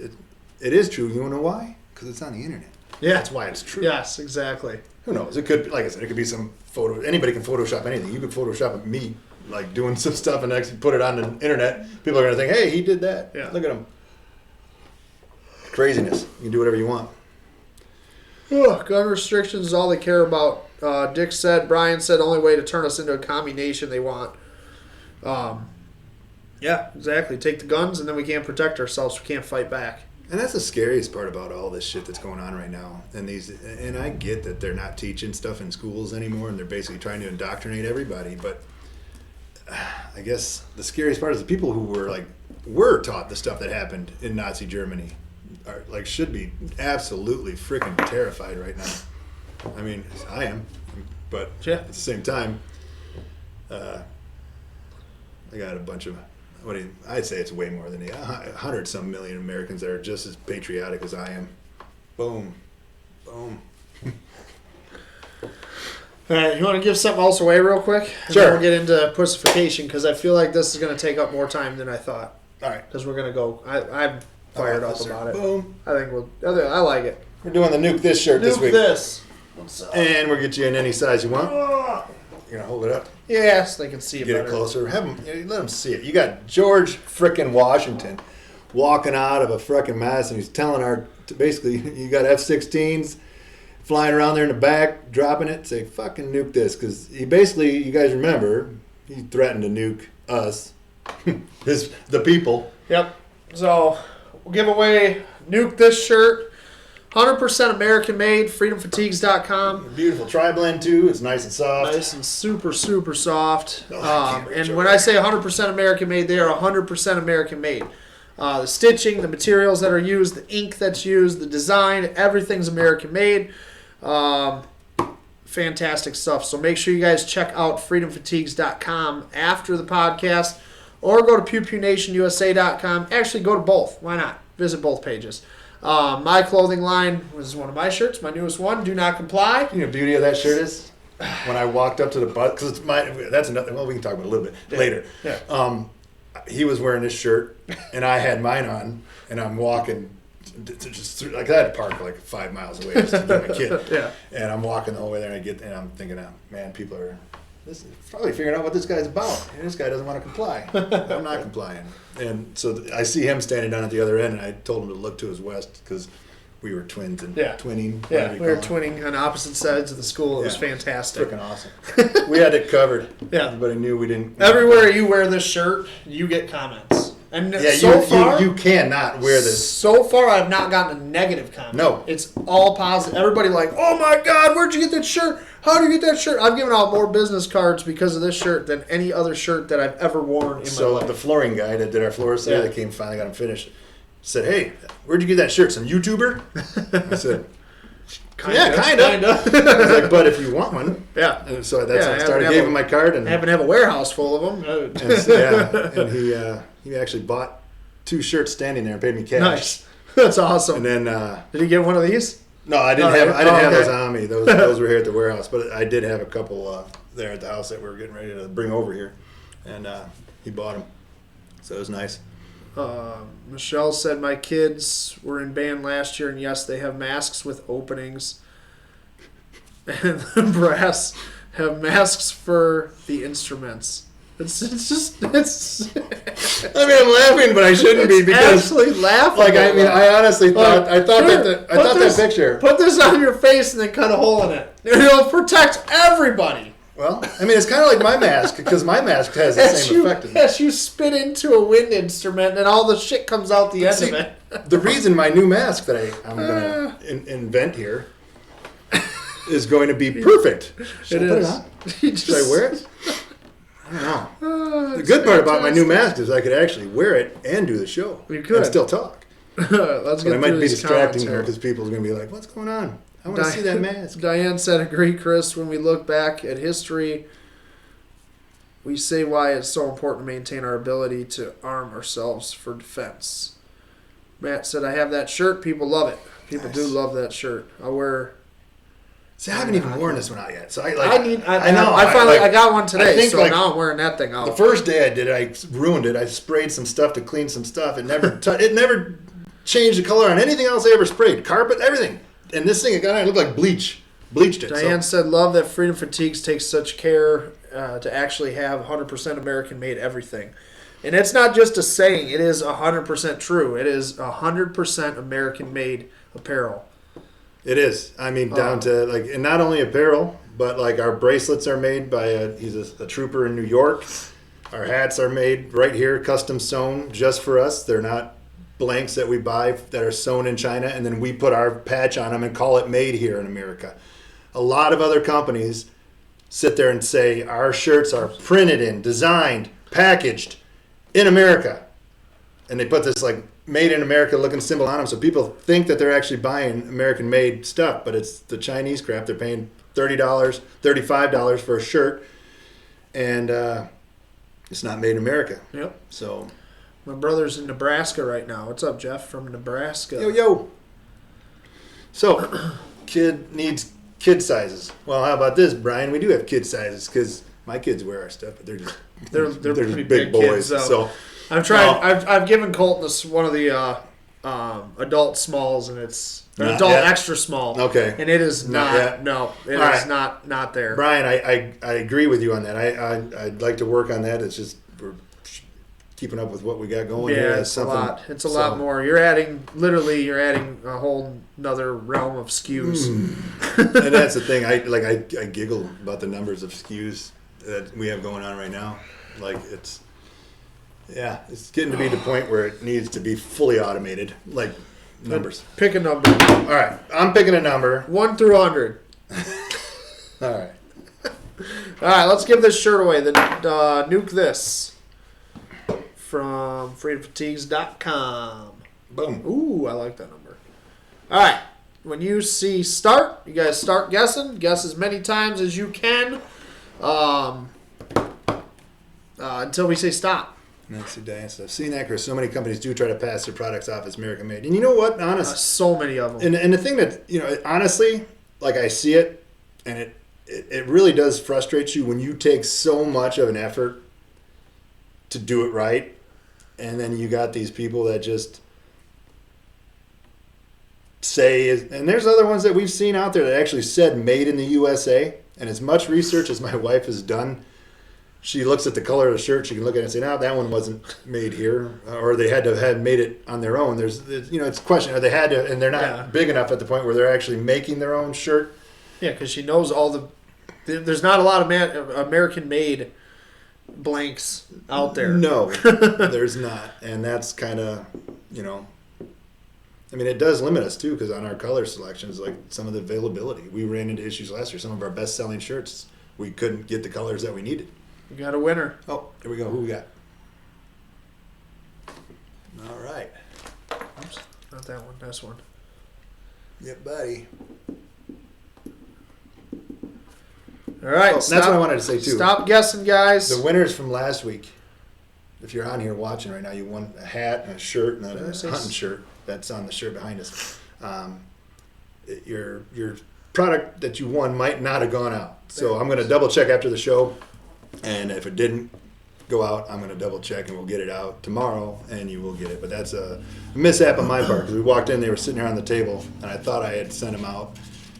it is true. You wanna know why? Because it's on the internet. Yeah. That's why it's true. Yes, exactly. Who knows? It could, like I said, it could be some photo. Anybody can Photoshop anything. You could Photoshop me like doing some stuff and actually put it on the internet. People are gonna think, hey, he did that. Yeah. Look at him. Craziness. You can do whatever you want. Ugh, gun restrictions is all they care about. Dick said, Brian said, the only way to turn us into a commie nation they want. Yeah, exactly. Take the guns and then we can't protect ourselves. We can't fight back. And that's the scariest part about all this shit that's going on right now. And I get that they're not teaching stuff in schools anymore, and they're basically trying to indoctrinate everybody. But I guess the scariest part is the people who were taught the stuff that happened in Nazi Germany should be absolutely freaking terrified right now. I mean, I am, but Yeah. at the same time, I got a bunch of. I'd say it's way more than 100-some million Americans that are just as patriotic as I am. Boom. Boom. All right, you want to give something else away real quick? And Sure. then we'll get into Pussification because I feel like this is going to take up more time than I thought. All right. Because we're going to go. I'm fired up Yes, sir. about it. Boom. I think I like it. We're doing the Nuke This shirt this Nuke week. this. What's up? And we'll get you in any size you want. You're going to hold it up? Yeah, so they can see it Get better. it closer. Let them see it. You got George frickin' Washington walking out of a frickin' mess, and he's telling basically, you got F-16s flying around there in the back, dropping it, say, fucking nuke this. Because he basically, you guys remember, he threatened to nuke us, the people. Yep. So we'll give away Nuke This shirt. 100% American made, freedomfatigues.com. Beautiful tri-blend, too. It's nice and soft. Nice and super, super soft. Oh, I can't reach and over when I say 100% American made, they are 100% American made. The stitching, the materials that are used, the ink that's used, the design, everything's American made. Fantastic stuff. So make sure you guys check out freedomfatigues.com after the podcast or go to pewpewnationusa.com. Actually, go to both. Why not? Visit both pages. My clothing line was one of my shirts, my newest one. Do not comply. You know the beauty of that shirt is? When I walked up to the bus, because that's another, well, we can talk about it a little bit later. Yeah. He was wearing his shirt, and I had mine on, and I'm walking just through, like I had to park like 5 miles away just to get my kid. Yeah. And I'm walking the whole way there, and I'm thinking, man, people are probably figuring out what this guy's about. And this guy doesn't want to comply. I'm not complying. And so I see him standing down at the other end, and I told him to look to his west because we were twins and twinning. Yeah, we were twinning on opposite sides of the school. It was Yeah. fantastic. Freaking awesome. We had it covered. Yeah. Everybody knew we didn't. Everywhere you wear this shirt, you get comments. And Yeah, so far, you cannot wear this. So far, I've not gotten a negative comment. No. It's all positive. Everybody like, oh my God, where'd you get that shirt? How do you get that shirt? I've given out more business cards because of this shirt than any other shirt that I've ever worn in my So life. the flooring guy that did our floors there, that came finally got them finished, said, "Hey, where'd you get that shirt? Some YouTuber?" I said, "Yeah, kind of." He's like, "But if you want one." Yeah. And so that's Yeah, how I I started. haven't Gave have him my card, and I happen to have a warehouse full of them. and he actually bought 2 shirts standing there and paid me cash. Nice. That's awesome. And then Did he get one of these? no, I didn't Oh, have okay. those on me. Those were here at the warehouse, but I did have a couple there at the house that we were getting ready to bring over here, and he bought them. So it was nice. Michelle said my kids were in band last year, and yes, they have masks with openings. And the brass have masks for the instruments. It's I mean, I'm laughing, but I shouldn't be because, actually laughable. like, I mean, I honestly thought that picture. Put this on your face and then cut a hole in it. It'll protect everybody. Well, I mean, it's kind of like my mask because my mask has the same effect. As you spit into a wind instrument and all the shit comes out the end See, of it. The reason my new mask that I'm going to invent here is going to be perfect. Should I put it on? Should I wear it? I don't know. The good part about my new mask is I could actually wear it and do the show. You could. And still talk. Let's But get I might through be these distracting comments her here. because people are going to be like, what's going on? I want to see that mask. Diane said, agree, Chris. When we look back at history, we say why it's so important to maintain our ability to arm ourselves for defense. Matt said, I have that shirt. People love it. People Nice. do love that shirt. I wear. See, I haven't even worn this one out yet. So I know. I got one today, think, so now I'm wearing that thing out. The first day I did it, I ruined it. I sprayed some stuff to clean some stuff. It never it never changed the color on anything else I ever sprayed. Carpet, everything. And this thing, it looked like bleached it. Diane said, "Love that Freedom Fatigues takes such care to actually have 100% American-made everything." And it's not just a saying; it is 100% true. It is 100% American-made apparel. It is. I mean, down to like, and not only apparel, but like our bracelets are made by he's a trooper in New York. Our hats are made right here, custom sewn just for us. They're not blanks that we buy that are sewn in China, and then we put our patch on them and call it made here in America. A lot of other companies sit there and say our shirts are printed in, designed, packaged in America, and they put this like made in America looking symbol on them, so people think that they're actually buying American made stuff, but it's the Chinese crap. They're paying $30, $35 for a shirt, and it's not made in America. Yep. So My brother's in Nebraska right now. What's up, Jeff? From Nebraska. yo. So kid needs kid sizes. Well, how about this, Brian? We do have kid sizes because my kids wear our stuff, but they're just They're just pretty big kids, So I'm trying. No. I've given Colton one of the adult smalls, and it's an Not adult yet. extra small. Okay. And it is Not not. yet. No, it is All right. not there. Brian, I agree with you on that. I'd like to work on that. It's just we're keeping up with what we got going here. Yeah, That's it's a lot. It's a lot more. You're adding a whole another realm of SKUs. And that's the thing. I giggle about the numbers of SKUs that we have going on right now. Like it's getting to be the point where it needs to be fully automated. Like numbers. Pick a number. All right, I'm picking a number. 1 through 100. All right. All right, let's give this shirt away. The Nuke This from freedomfatigues.com. Boom. Ooh, I like that number. All right. When you see start, you guys start guessing. Guess as many times as you can until we say stop. That's the Diane stuff. Seen that, Chris. So many companies do try to pass their products off as American made. And you know what? Honest. So many of them. And the thing that, honestly, like I see it, and it really does frustrate you when you take so much of an effort to do it right, and then you got these people that just say, and there's other ones that we've seen out there that actually said made in the USA, and as much research as my wife has done, she looks at the color of the shirt, she can look at it and say, no, that one wasn't made here, or they had to have made it on their own. There's it's a question, or they had to, and they're not big enough at the point where they're actually making their own shirt. Yeah, because she knows there's not a lot of American-made blanks out there. No, there's not. And that's kind of, it does limit us too, because on our color selections, like some of the availability, we ran into issues last year. Some of our best selling shirts, we couldn't get the colors that we needed. We got a winner. Oh, here we go. Who we got? All right. Oops, not that one. This one. Yep, buddy. All right. That's what I wanted to say too. Stop guessing, guys. The winners from last week, if you're on here watching right now, you won a hat and a shirt and a hunting shirt. That's on the shirt behind us. Your product that you won might not have gone out. So I'm going to double check after the show. And if it didn't go out, I'm going to double check and we'll get it out tomorrow and you will get it. But that's a mishap on my part because we walked in, they were sitting here on the table and I thought I had sent them out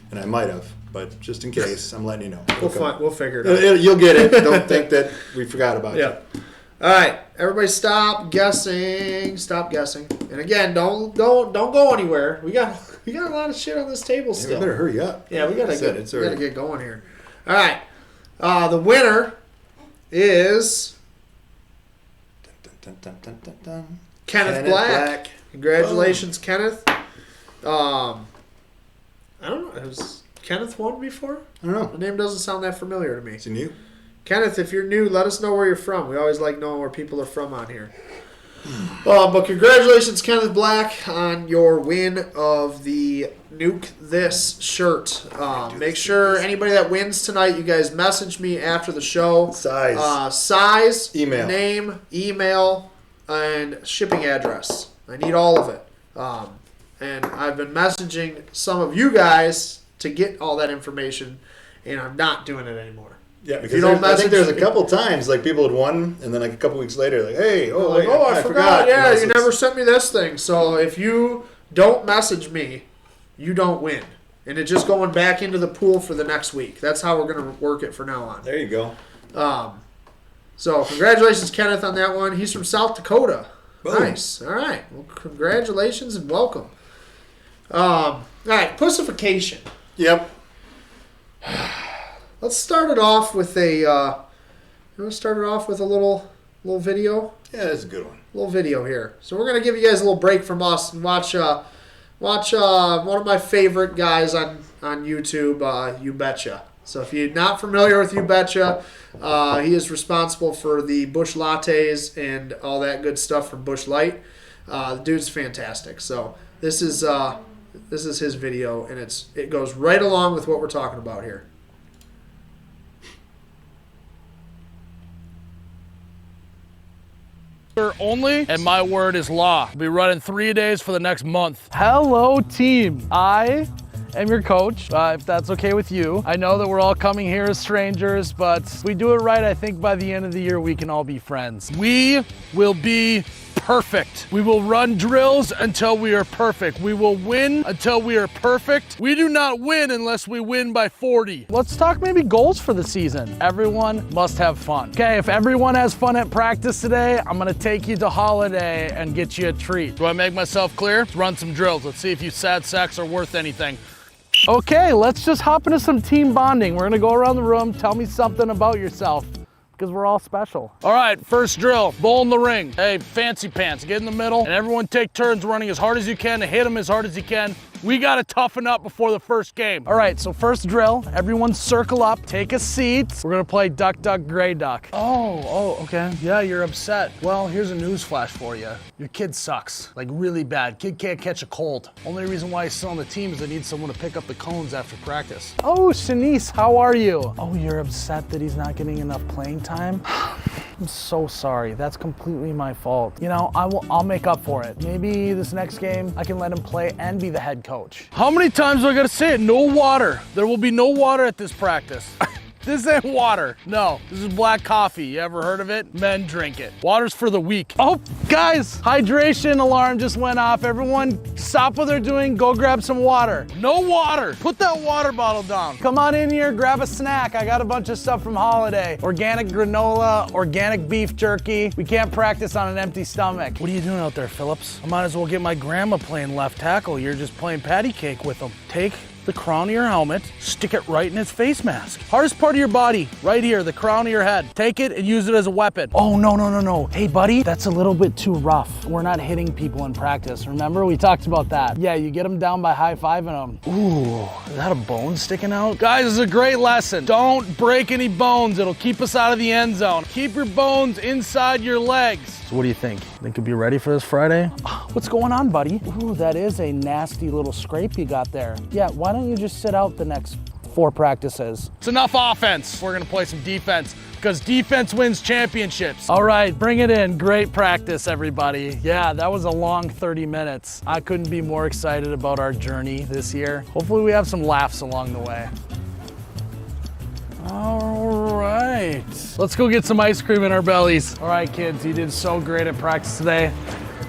and I might have. But just in case, I'm letting you know. We'll figure it out. You'll get it. Don't think that we forgot about you. Yeah. All right, everybody, stop guessing. Stop guessing. And again, don't go anywhere. We got a lot of shit on this table still. We better hurry up. Yeah, we gotta Like get going here. All right, the winner is Kenneth Black. Congratulations, Kenneth. I don't know. Has Kenneth won before? I don't know. The name doesn't sound that familiar to me. Is he new? Kenneth, if you're new, let us know where you're from. We always like knowing where people are from on here. But congratulations, Kenneth Black, on your win of the Nuke This shirt. Make sure anybody that wins tonight, you guys message me after the show. Size, Email. name, email, and shipping address. I need all of it. and I've been messaging some of you guys to get all that information, and I'm not doing it anymore. Yeah, you because don't I think there's a message- couple times like people had won, and then like a couple weeks later, like, hey, oh, Like, wait, oh, I forgot. Yeah, so you never sent me this thing. So if you don't message me, you don't win. And it's just going back into the pool for the next week. That's how we're going to work it for now on. There you go. So congratulations, Kenneth, on that one. He's from South Dakota. Boom. Nice. All right. Well, congratulations and welcome. All right, Pussification. Yep. Let's start it off with a. You want to start it off with a little video? Yeah, that's a good one. Little video here. So we're gonna give you guys a little break from us and watch one of my favorite guys on YouTube, You Betcha. So if you're not familiar with You Betcha, he is responsible for the Bush Lattes and all that good stuff from Bush Light. The dude's fantastic. So this is his video, and it goes right along with what we're talking about here. Only, and my word is law. We'll be running 3 days for the next month. Hello, team. I am your coach, if that's okay with you. I know that we're all coming here as strangers, but if we do it right, I think by the end of the year, we can all be friends. We will be perfect. We will run drills until we are perfect. We will win until we are perfect. We do not win unless we win by 40. Let's talk maybe goals for the season. Everyone must have fun. Okay, if everyone has fun at practice today, I'm gonna take you to Holiday and get you a treat. Do I make myself clear? Let's run some drills. Let's see if you sad sacks are worth anything. Okay, let's just hop into some team bonding. We're gonna go around the room, tell me something about yourself, because we're all special. All right, first drill, bowl in the ring. Hey, fancy pants, get in the middle, and everyone take turns running as hard as you can to hit them as hard as you can. We gotta toughen up before the first game. All right, so first drill, everyone circle up, take a seat. We're gonna play duck, duck, gray duck. Oh, okay. Yeah, you're upset. Well, here's a news flash for you. Your kid sucks, like really bad. Kid can't catch a cold. Only reason why he's still on the team is they need someone to pick up the cones after practice. Oh, Shanice, how are you? Oh, you're upset that he's not getting enough playing time? I'm so sorry. That's completely my fault. You know, I'll make up for it. Maybe this next game I can let him play and be the head coach. How many times do I gotta say it? No water. There will be no water at this practice. This ain't water. No, this is black coffee. You ever heard of it? Men drink it. Water's for the weak. Oh, guys, hydration alarm just went off. Everyone stop what they're doing. Go grab some water. No water. Put that water bottle down. Come on in here, grab a snack. I got a bunch of stuff from Holiday. Organic granola, organic beef jerky. We can't practice on an empty stomach. What are you doing out there, Phillips? I might as well get my grandma playing left tackle. You're just playing patty cake with them. Take the crown of your helmet, stick it right in his face mask. Hardest part of your body, right here, the crown of your head. Take it and use it as a weapon. Oh, no. Hey, buddy, that's a little bit too rough. We're not hitting people in practice. Remember, we talked about that. Yeah, you get them down by high-fiving them. Ooh, is that a bone sticking out? Guys, this is a great lesson. Don't break any bones. It'll keep us out of the end zone. Keep your bones inside your legs. So what do you think? Think you'll be ready for this Friday? What's going on, buddy? Ooh, that is a nasty little scrape you got there. Yeah, why don't you just sit out the next 4 practices? It's enough offense. We're gonna play some defense because defense wins championships. All right, bring it in. Great practice, everybody. Yeah, that was a long 30 minutes. I couldn't be more excited about our journey this year. Hopefully we have some laughs along the way. All right, let's go get some ice cream in our bellies. All right, kids, you did so great at practice today.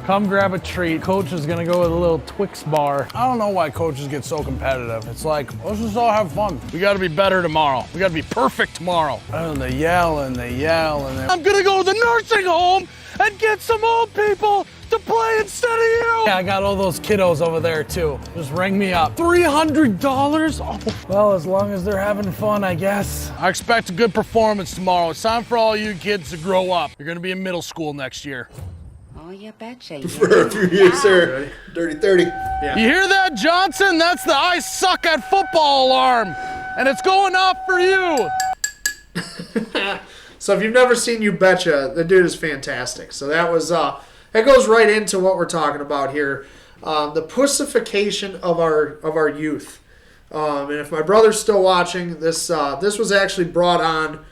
Come grab a treat. Coach is gonna go with a little Twix bar. I don't know why coaches get so competitive. It's like, let's just all have fun. We gotta be better tomorrow. We gotta be perfect tomorrow. And they yell and they yell and they... I'm gonna go to the nursing home and get some old people to play instead of you. Yeah, I got all those kiddos over there too. Just ring me up. $300? Oh. Well, as long as they're having fun, I guess. I expect a good performance tomorrow. It's time for all you kids to grow up. You're gonna be in middle school next year. Oh, you betcha. For a few years, sir. Dirty 30. Yeah. You hear that, Johnson? That's the I suck at football alarm. And it's going off for you. So if you've never seen You Betcha, the dude is fantastic. So that was that goes right into what we're talking about here, the pussification of our youth. And if my brother's still watching, this was actually brought on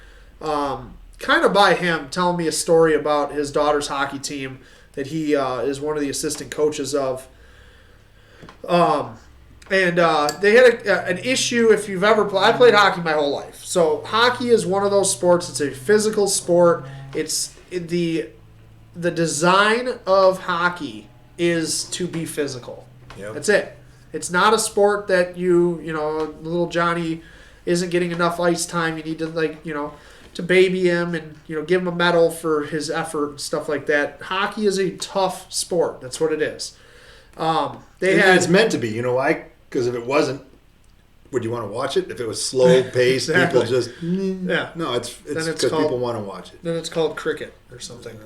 kind of by him, telling me a story about his daughter's hockey team that he is one of the assistant coaches of. And they had an issue. If you've ever played, I played hockey my whole life. So hockey is one of those sports. It's a physical sport. It's the design of hockey is to be physical. Yep. That's it. It's not a sport that little Johnny isn't getting enough ice time. You need to to baby him and give him a medal for his effort and stuff like that. Hockey is a tough sport. That's what it is. It's meant to be. You know why? Because if it wasn't, would you want to watch it? If it was slow paced, Exactly. people just No, it's because people want to watch it. Then it's called cricket or something.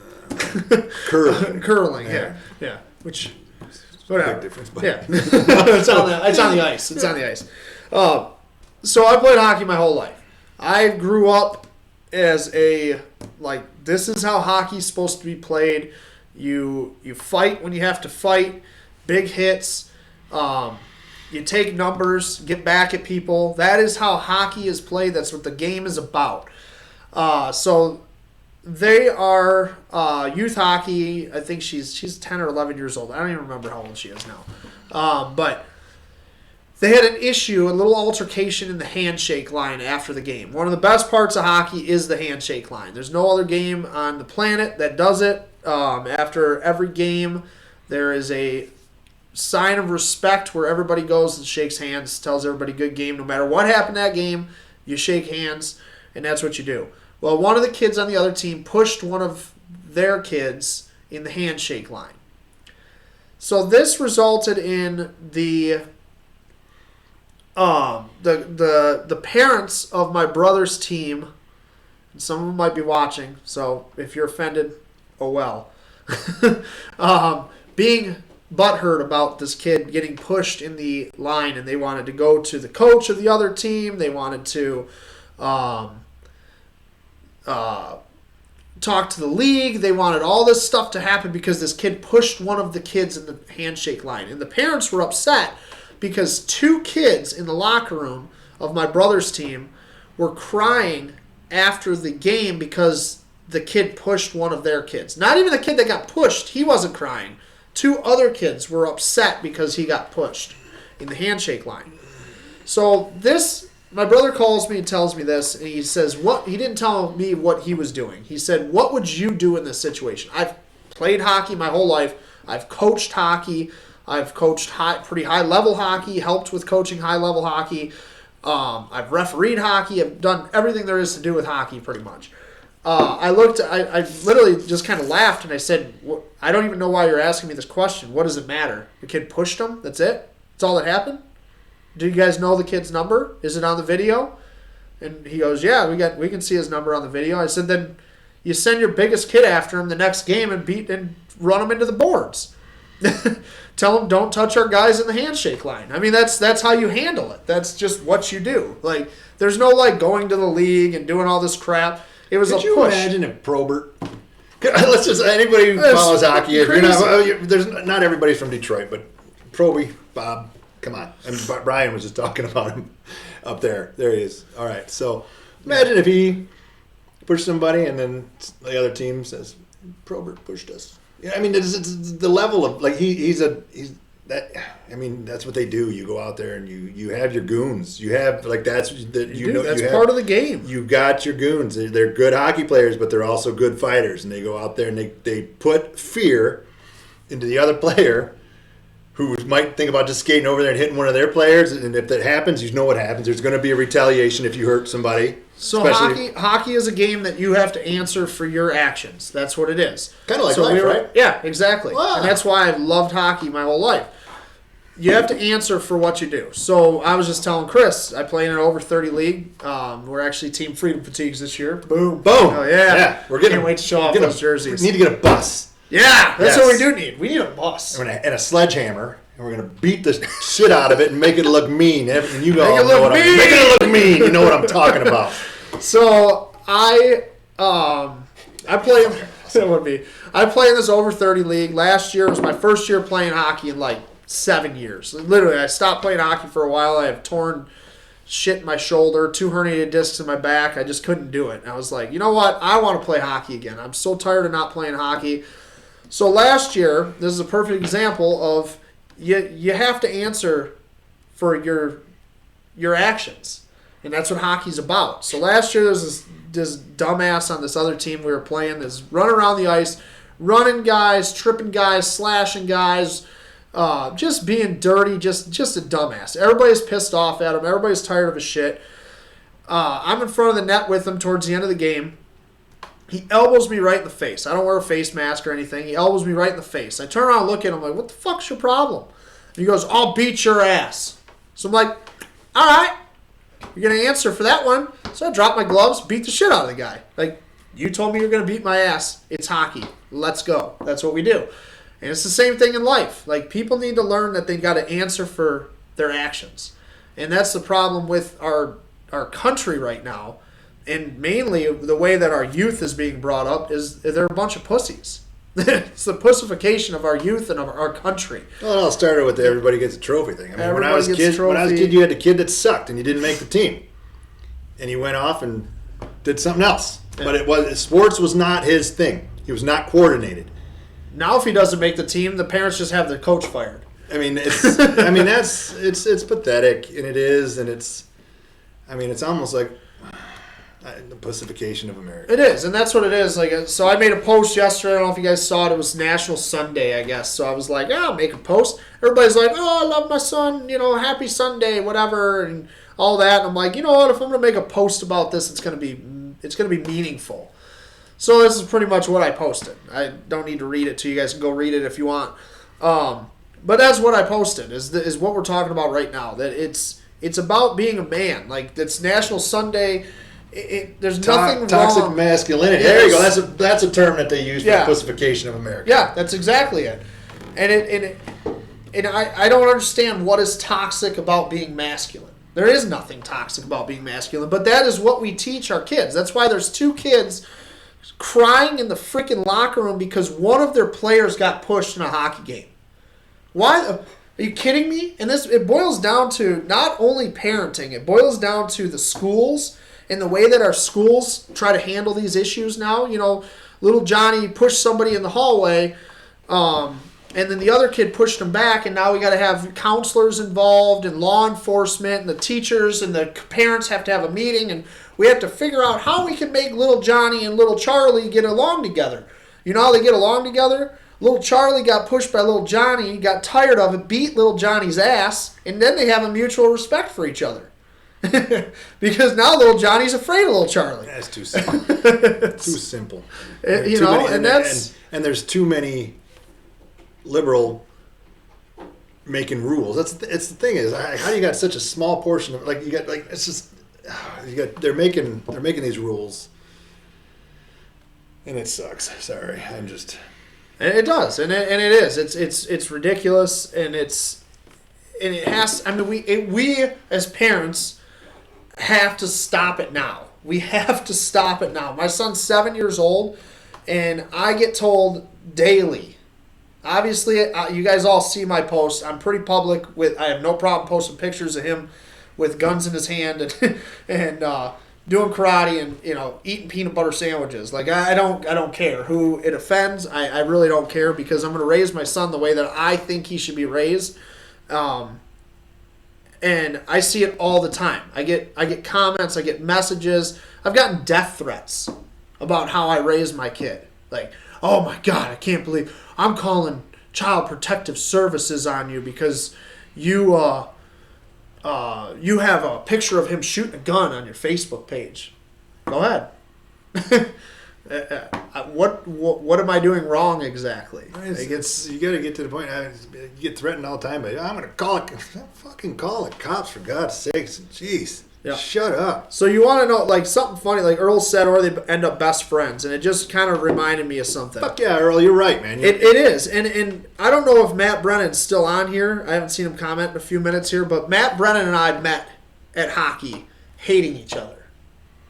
Curling. Curling, yeah. Which, whatever. Big difference, but Yeah, it's on the ice. It's on the ice. So I played hockey my whole life. I grew up as this is how hockey's supposed to be played. You fight when you have to fight, big hits. You take numbers, get back at people. That is how hockey is played. That's what the game is about. So they are youth hockey. I think she's 10 or 11 years old. I don't even remember how old she is now. But they had an issue, a little altercation in the handshake line after the game. One of the best parts of hockey is the handshake line. There's no other game on the planet that does it. After every game, there is a sign of respect where everybody goes and shakes hands, tells everybody good game. No matter what happened that game, you shake hands, and that's what you do. Well, one of the kids on the other team pushed one of their kids in the handshake line. So this resulted in the parents of my brother's team, and some of them might be watching, so if you're offended, oh well, being butthurt about this kid getting pushed in the line, and they wanted to go to the coach of the other team. They wanted to talk to the league. They wanted all this stuff to happen because this kid pushed one of the kids in the handshake line. And the parents were upset because two kids in the locker room of my brother's team were crying after the game because the kid pushed one of their kids. Not even the kid that got pushed. He wasn't crying. Two other kids were upset because he got pushed in the handshake line. So my brother calls me and tells me this, and he says, he didn't tell me what he was doing. He said, what would you do in this situation? I've played hockey my whole life. I've coached hockey. I've coached pretty high-level hockey, helped with coaching high-level hockey. I've refereed hockey. I've done everything there is to do with hockey pretty much. I literally just kind of laughed, and I said, I don't even know why you're asking me this question. What does it matter? The kid pushed him? That's it? That's all that happened? Do you guys know the kid's number? Is it on the video? And he goes, yeah, we can see his number on the video. I said, then you send your biggest kid after him the next game and run him into the boards. Tell him don't touch our guys in the handshake line. I mean, that's how you handle it. That's just what you do. Like, there's no going to the league and doing all this crap. It was Could a you push. imagine if Probert? Let's just anybody who follows hockey. If there's not everybody's from Detroit, but Proby, Bob, come on. And Brian was just talking about him up there. There he is. All right. So imagine if he pushed somebody and then the other team says Probert pushed us. Yeah, I mean, it's the level of he's that. I mean, that's what they do. You go out there and you have your goons. You have that's part of the game. You got your goons. They're good hockey players, but they're also good fighters. And they go out there and they put fear into the other player who might think about just skating over there and hitting one of their players. And if that happens, you know what happens. There's going to be a retaliation if you hurt somebody. So hockey is a game that you have to answer for your actions. That's what it is. Kind of like life, right? Yeah, exactly. Wow. And that's why I've loved hockey my whole life. You have to answer for what you do. So I was just telling Chris, I play in an over 30 league. We're actually Team Freedom Fatigues this year. Boom. Oh, yeah. Can't wait to show off those jerseys. We need to get a bus. Yeah, that's what we do need. We need a bus. And a sledgehammer. And we're going to beat the shit out of it and make it look mean. And you go, Make it look mean. You know what I'm talking about. So I play in this over 30 league. Last year was my first year playing hockey in 7 years. Literally, I stopped playing hockey for a while. I have torn shit in my shoulder, 2 herniated discs in my back. I just couldn't do it. And I was like, you know what? I want to play hockey again. I'm so tired of not playing hockey. So last year, this is a perfect example of you have to answer for your actions, and that's what hockey's about. So last year there was this dumbass on this other team we were playing, this running around the ice, running guys, tripping guys, slashing guys, just being dirty, just a dumbass. Everybody's pissed off at him. Everybody's tired of his shit. I'm in front of the net with him towards the end of the game. He elbows me right in the face. I don't wear a face mask or anything. He elbows me right in the face. I turn around and look at him like, what the fuck's your problem? And he goes, I'll beat your ass. So I'm like, all right, you're going to answer for that one. So I drop my gloves, beat the shit out of the guy. Like, you told me you're going to beat my ass. It's hockey. Let's go. That's what we do. And it's the same thing in life. Like, people need to learn that they've got to answer for their actions. And that's the problem with our country right now. And mainly the way that our youth is being brought up is they're a bunch of pussies. It's the pussification of our youth and of our country. Well, it all started with the everybody gets a trophy thing. I mean, when I was a kid, trophy. you had a kid that sucked and you didn't make the team, and he went off and did something else. Yeah. But sports was not his thing. He was not coordinated. Now, if he doesn't make the team, the parents just have their coach fired. I mean, it's pathetic, and it is, and it's almost like the pussification of America. It is, and that's what it is. Like, so I made a post yesterday. I don't know if you guys saw it. It was National Sunday, I guess. So I was like, I'll make a post. Everybody's like, I love my son. Happy Sunday, whatever, and all that. And I'm like, you know what? If I'm gonna make a post about this, it's gonna be meaningful. So this is pretty much what I posted. I don't need to read it to you guys. Can go read it if you want. But that's what I posted. Is what we're talking about right now. That it's about being a man. Like, it's National Sunday. There's nothing toxic wrong. masculinity. There you go. That's a term that they use for the pussification of America. Yeah, that's exactly it. And I don't understand what is toxic about being masculine. There is nothing toxic about being masculine, but that is what we teach our kids. That's why there's 2 kids crying in the freaking locker room because one of their players got pushed in a hockey game. Why? Are you kidding me? And it boils down to not only parenting, it boils down to the schools and the way that our schools try to handle these issues now. Little Johnny pushed somebody in the hallway, and then the other kid pushed him back, and now we got to have counselors involved and law enforcement and the teachers and the parents have to have a meeting, and we have to figure out how we can make little Johnny and little Charlie get along together. You know how they get along together? Little Charlie got pushed by little Johnny, got tired of it, beat little Johnny's ass, and then they have a mutual respect for each other. Because now little Johnny's afraid of little Charlie. That's too simple. Too simple. And there's too many liberal making rules. It's the thing is, how you got such a small portion of they're making these rules, and it sucks. Sorry, I'm just. And it does, and it is. It's ridiculous, and it has. I mean, we as parents have to stop it now. We have to stop it now. My son's 7 years old, and I get told daily. Obviously, you guys all see my posts. I'm pretty public I have no problem posting pictures of him with guns in his hand and doing karate and eating peanut butter sandwiches. Like, I don't care who it offends. I really don't care, because I'm going to raise my son the way that I think he should be raised. And I see it all the time. I get comments, I get messages. I've gotten death threats about how I raised my kid. Like, oh my God, I can't believe I'm calling Child Protective Services on you because you have a picture of him shooting a gun on your Facebook page. Go ahead. What am I doing wrong exactly? You got to get to the point. You get threatened all the time, but I'm going to fucking call the cops, for God's sakes. Jeez, shut up. So you want to know, like, something funny, like Earl said, or they end up best friends, and it just kind of reminded me of something. Fuck yeah, Earl, you're right, man. It is, and I don't know if Matt Brennan's still on here. I haven't seen him comment in a few minutes here, but Matt Brennan and I met at hockey, hating each other.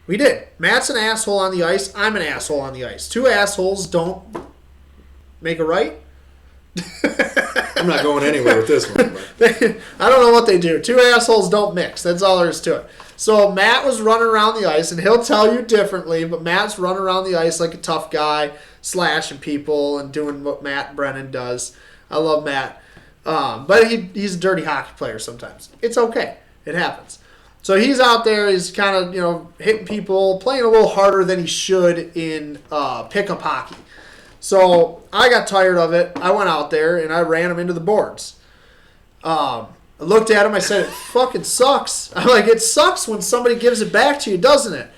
We did. Matt's an asshole on the ice. I'm an asshole on the ice. 2 assholes don't make a right. I'm not going anywhere with this one. I don't know what they do. 2 assholes don't mix. That's all there is to it. So Matt was running around the ice, and he'll tell you differently, but Matt's running around the ice like a tough guy, slashing people and doing what Matt Brennan does. I love Matt. But he's a dirty hockey player sometimes. It's okay. It happens. So he's out there. He's kind of, hitting people, playing a little harder than he should in pickup hockey. So I got tired of it. I went out there and I ran him into the boards. I looked at him. I said, it fucking sucks. I'm like, it sucks when somebody gives it back to you, doesn't it?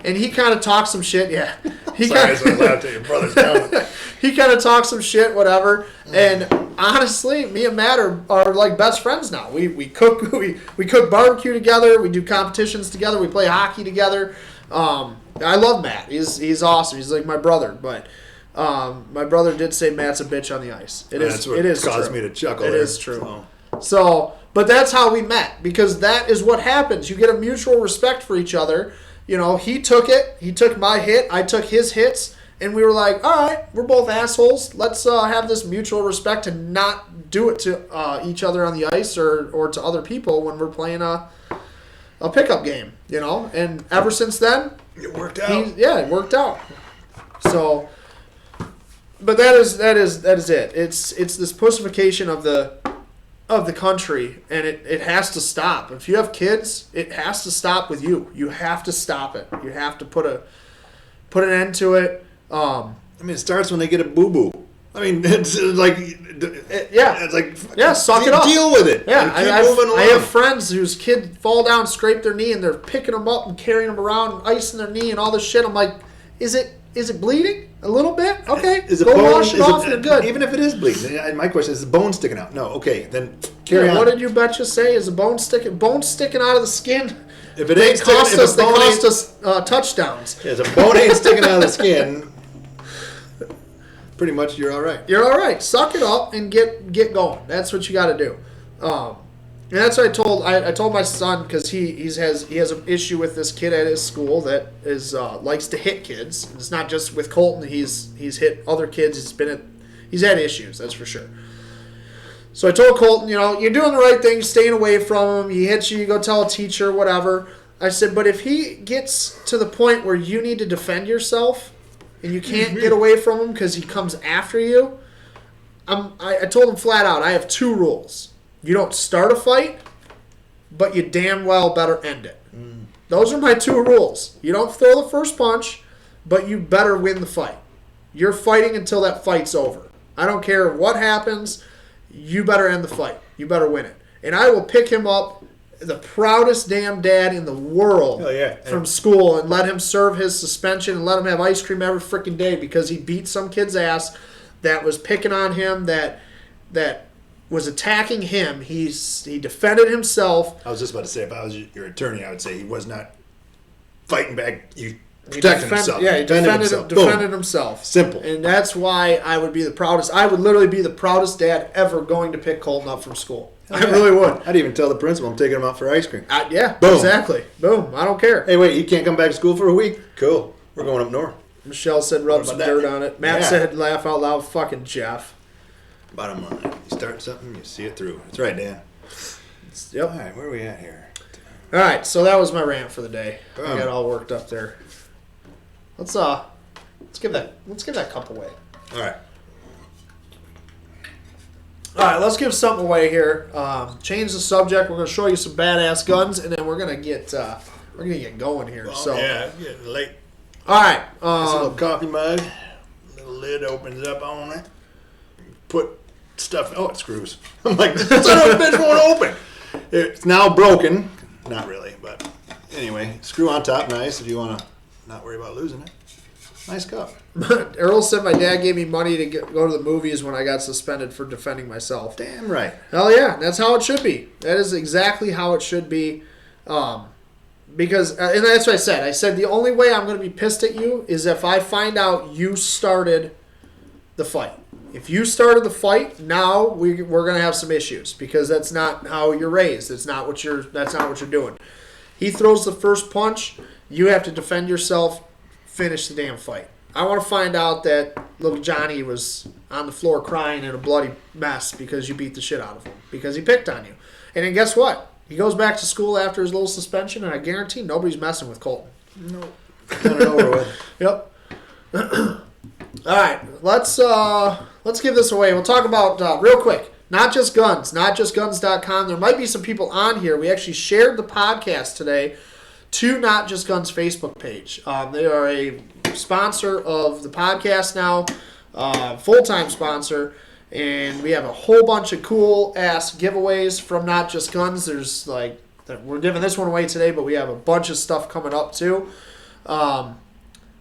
And he kind of talked some shit. Yeah. He Sorry, I was allowed to your brother's down. He kind of talked some shit, whatever. And honestly, me and Matt are like best friends now. We cook we cook barbecue together. We do competitions together. We play hockey together. I love Matt. He's awesome. He's like my brother. But my brother did say Matt's a bitch on the ice. It is caused true. me to chuckle. It there, is true. So, but that's how we met, because that is what happens. You get a mutual respect for each other. He took it. He took my hit. I took his hits. And we were like, all right, we're both assholes. Let's have this mutual respect and not do it to each other on the ice or to other people when we're playing a pickup game, And ever since then, it worked out. it worked out. So, but that is it. It's this pussification of the country, and it has to stop. If you have kids, it has to stop with you. You have to stop it. You have to put an end to it. It starts when they get a boo-boo. It's like... It's like... suck it up. Deal with it. Yeah, I have friends whose kid fall down, scrape their knee, and they're picking them up and carrying them around and icing their knee and all this shit. I'm like, is it bleeding a little bit? Okay, wash it off and you're good. Even if it is bleeding. My question is the bone sticking out? No, okay, then carry on. What did you betcha say? Is the bone sticking out of the skin? If it ain't sticking, they cost us touchdowns. If a bone ain't sticking out of the skin, pretty much you're all right. You're all right. Suck it up and get going. That's what you got to do. And that's what I told my son, because he has an issue with this kid at his school that likes to hit kids. It's not just with Colton. He's hit other kids. He's had issues. That's for sure. So I told Colton, you're doing the right thing, staying away from him. He hits you, you go tell a teacher, whatever. I said, but if he gets to the point where you need to defend yourself and you can't get away from him because he comes after you, I told him flat out, I have 2 rules. You don't start a fight, but you damn well better end it. Those are my 2 rules. You don't throw the first punch, but you better win the fight. You're fighting until that fight's over. I don't care what happens. You better end the fight. You better win it. And I will pick him up, the proudest damn dad in the world, from school, and let him serve his suspension and let him have ice cream every freaking day because he beat some kid's ass that was picking on him, that was attacking him. He defended himself. I was just about to say, if I was your attorney, I would say he was not fighting back. He protected himself. Yeah, he defended himself. Simple. And that's why I would be the proudest. I would literally be the proudest dad ever going to pick Colton up from school. I really would. I'd even tell the principal I'm taking him out for ice cream. Boom. Exactly. Boom. I don't care. Hey, wait, you can't come back to school for a week? Cool. We're going up north. Michelle said rub some dirt on it. Matt said laugh out loud. Fucking Jeff. Bottom line, you start something, you see it through. That's right, Dan. Yep. All right, where are we at here? All right, so that was my rant for the day. I got all worked up there. Let's give that cup away. All right. All right, let's give something away here. Change the subject. We're going to show you some badass guns, and then we're going to get going here. Well, yeah, it's getting late. All right. It's a little coffee mug. Little lid opens up on it. Put stuff. Oh, it screws. I'm like, this son of a bitch won't open. It's now broken. Not really, but anyway, screw on top, nice. If you want to not worry about losing it. Nice cup. Earl said my dad gave me money to go to the movies when I got suspended for defending myself. Damn right. Hell yeah, that's how it should be. That is exactly how it should be. Because, and that's what I said. I said the only way I'm going to be pissed at you is if I find out you started the fight. If you started the fight, now we're going to have some issues because that's not how you're raised. That's not what you're doing. He throws the first punch. You have to defend yourself. Finish the damn fight. I want to find out that little Johnny was on the floor crying in a bloody mess because you beat the shit out of him because he picked on you. And then guess what? He goes back to school after his little suspension, and I guarantee nobody's messing with Colton. No. Kind of over with. Yep. All right, let's give this away. We'll talk about real quick Not Just Guns, notjustguns.com. There might be some people on here. We actually shared the podcast today to Not Just Guns Facebook page. They are a sponsor of the podcast now, full-time sponsor, and we have a whole bunch of cool-ass giveaways from Not Just Guns. There's like, we're giving this one away today, but we have a bunch of stuff coming up too.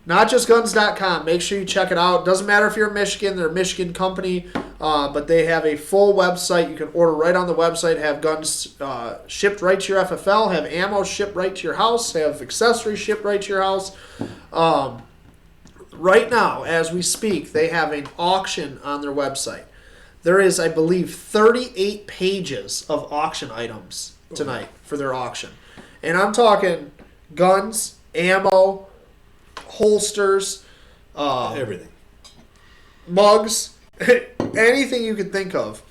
NotJustGuns.com. Make sure you check it out. Doesn't matter if you're in Michigan. They're a Michigan company, but they have a full website. You can order right on the website, have guns shipped right to your FFL, have ammo shipped right to your house, have accessories shipped right to your house. Right now, as we speak, they have an auction on their website. There is, I believe, 38 pages of auction items tonight for their auction. And I'm talking guns, ammo, holsters, Everything. mugs, anything you could think of.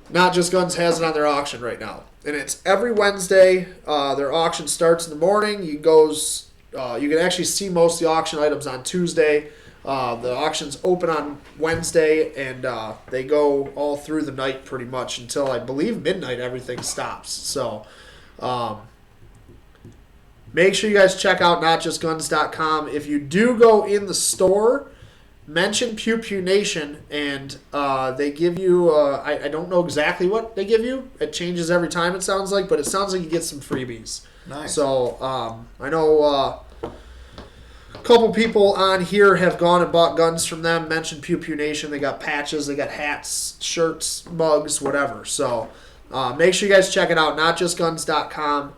Not Just Guns has it on their auction right now. And it's every Wednesday. Their auction starts in the morning. You can actually see most of the auction items on Tuesday. The auctions open on Wednesday, and they go all through the night pretty much until, I believe, midnight. Everything stops. So make sure you guys check out notjustguns.com. If you do go in the store, mention Pew Pew Nation, and they give you, I don't know exactly what they give you. It changes every time, it sounds like, but it sounds like you get some freebies. Nice. So I know a couple people on here have gone and bought guns from them. Mentioned Pew Pew Nation. They got patches, they got hats, shirts, mugs, whatever. So make sure you guys check it out. NotJustGuns.com.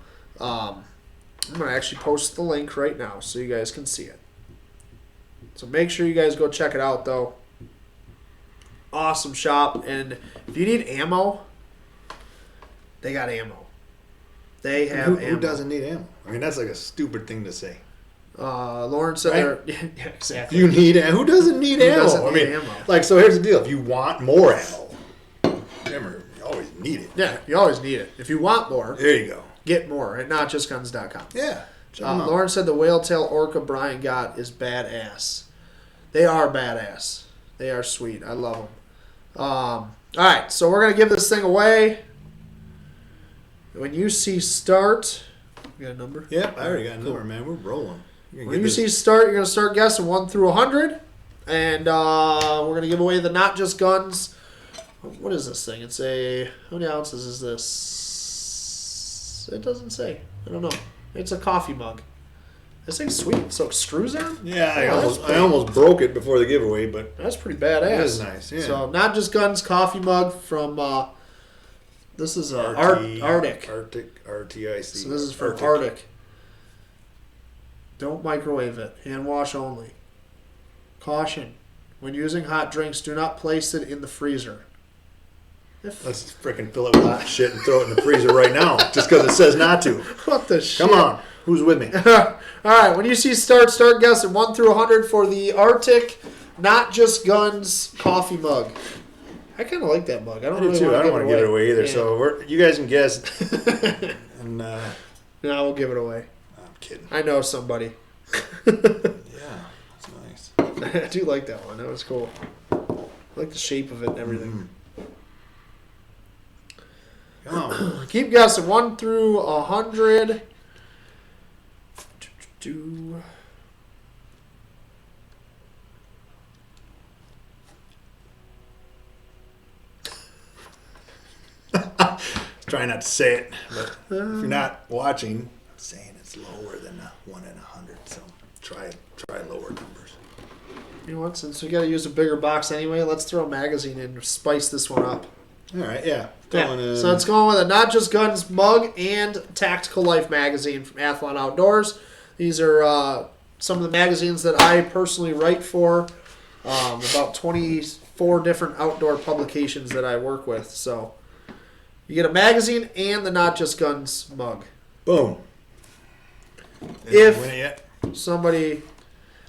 I'm going to actually post the link right now so you guys can see it. So make sure you guys go check it out, though. Awesome shop. And if you need ammo, they got ammo. They have ammo. Who doesn't need ammo? I mean, that's like a stupid thing to say. Lauren said Right? they're... Yeah, exactly. You need ammo. Who doesn't need Who ammo? doesn't I need mean, ammo? like, so here's the deal. If you want more ammo, remember, you always need it. Yeah, you always need it. If you want more, There you go. get more at notjustguns.com. Yeah. Check 'em out. Lauren said the whale tail orca Brian got is badass. They are badass. They are sweet. I love them. All right, so we're going to give this thing away. When you see start... You got a number? Yep, I already got a number, man. We're rolling. When you see start, you're going to start guessing 1 through 100. And we're going to give away the Not Just Guns. What is this thing? It's a... How many ounces is this? It doesn't say. I don't know. It's a coffee mug. This thing's sweet. So screws on? Yeah, Oh, I almost broke it before the giveaway, but That's pretty badass. it is nice. Yeah. So Not Just Guns coffee mug from... this is Arctic. Arctic, RTIC. So this is from Arctic. Don't microwave it. Hand wash only. Caution. When using hot drinks, do not place it in the freezer. Let's freaking fill it with hot shit and throw it in the freezer right now, just because it says not to. What the shit? Come on, who's with me? All right, when you see start guessing 1 through 100 for the Arctic Not Just Guns coffee mug. I kind of like that mug. I don't I do really too. I don't want to give it away either. Yeah. So you guys can guess. And No, we'll give it away. I'm kidding. I know somebody. Yeah, that's nice. I do like that one. That was cool. I like the shape of it and everything. Come on. Keep guessing 1 through 100. Try not to say it, but if you're not watching, I'm saying it's lower than a 1 in 100. So try lower numbers. You know what? Since we got to use a bigger box anyway, let's throw a magazine in and spice this one up. All right, yeah. So it's going with a Not Just Guns mug and Tactical Life magazine from Athlon Outdoors. These are some of the magazines that I personally write for. About 24 different outdoor publications that I work with. So you get a magazine and the Not Just Guns mug. Boom. If Win it yet? somebody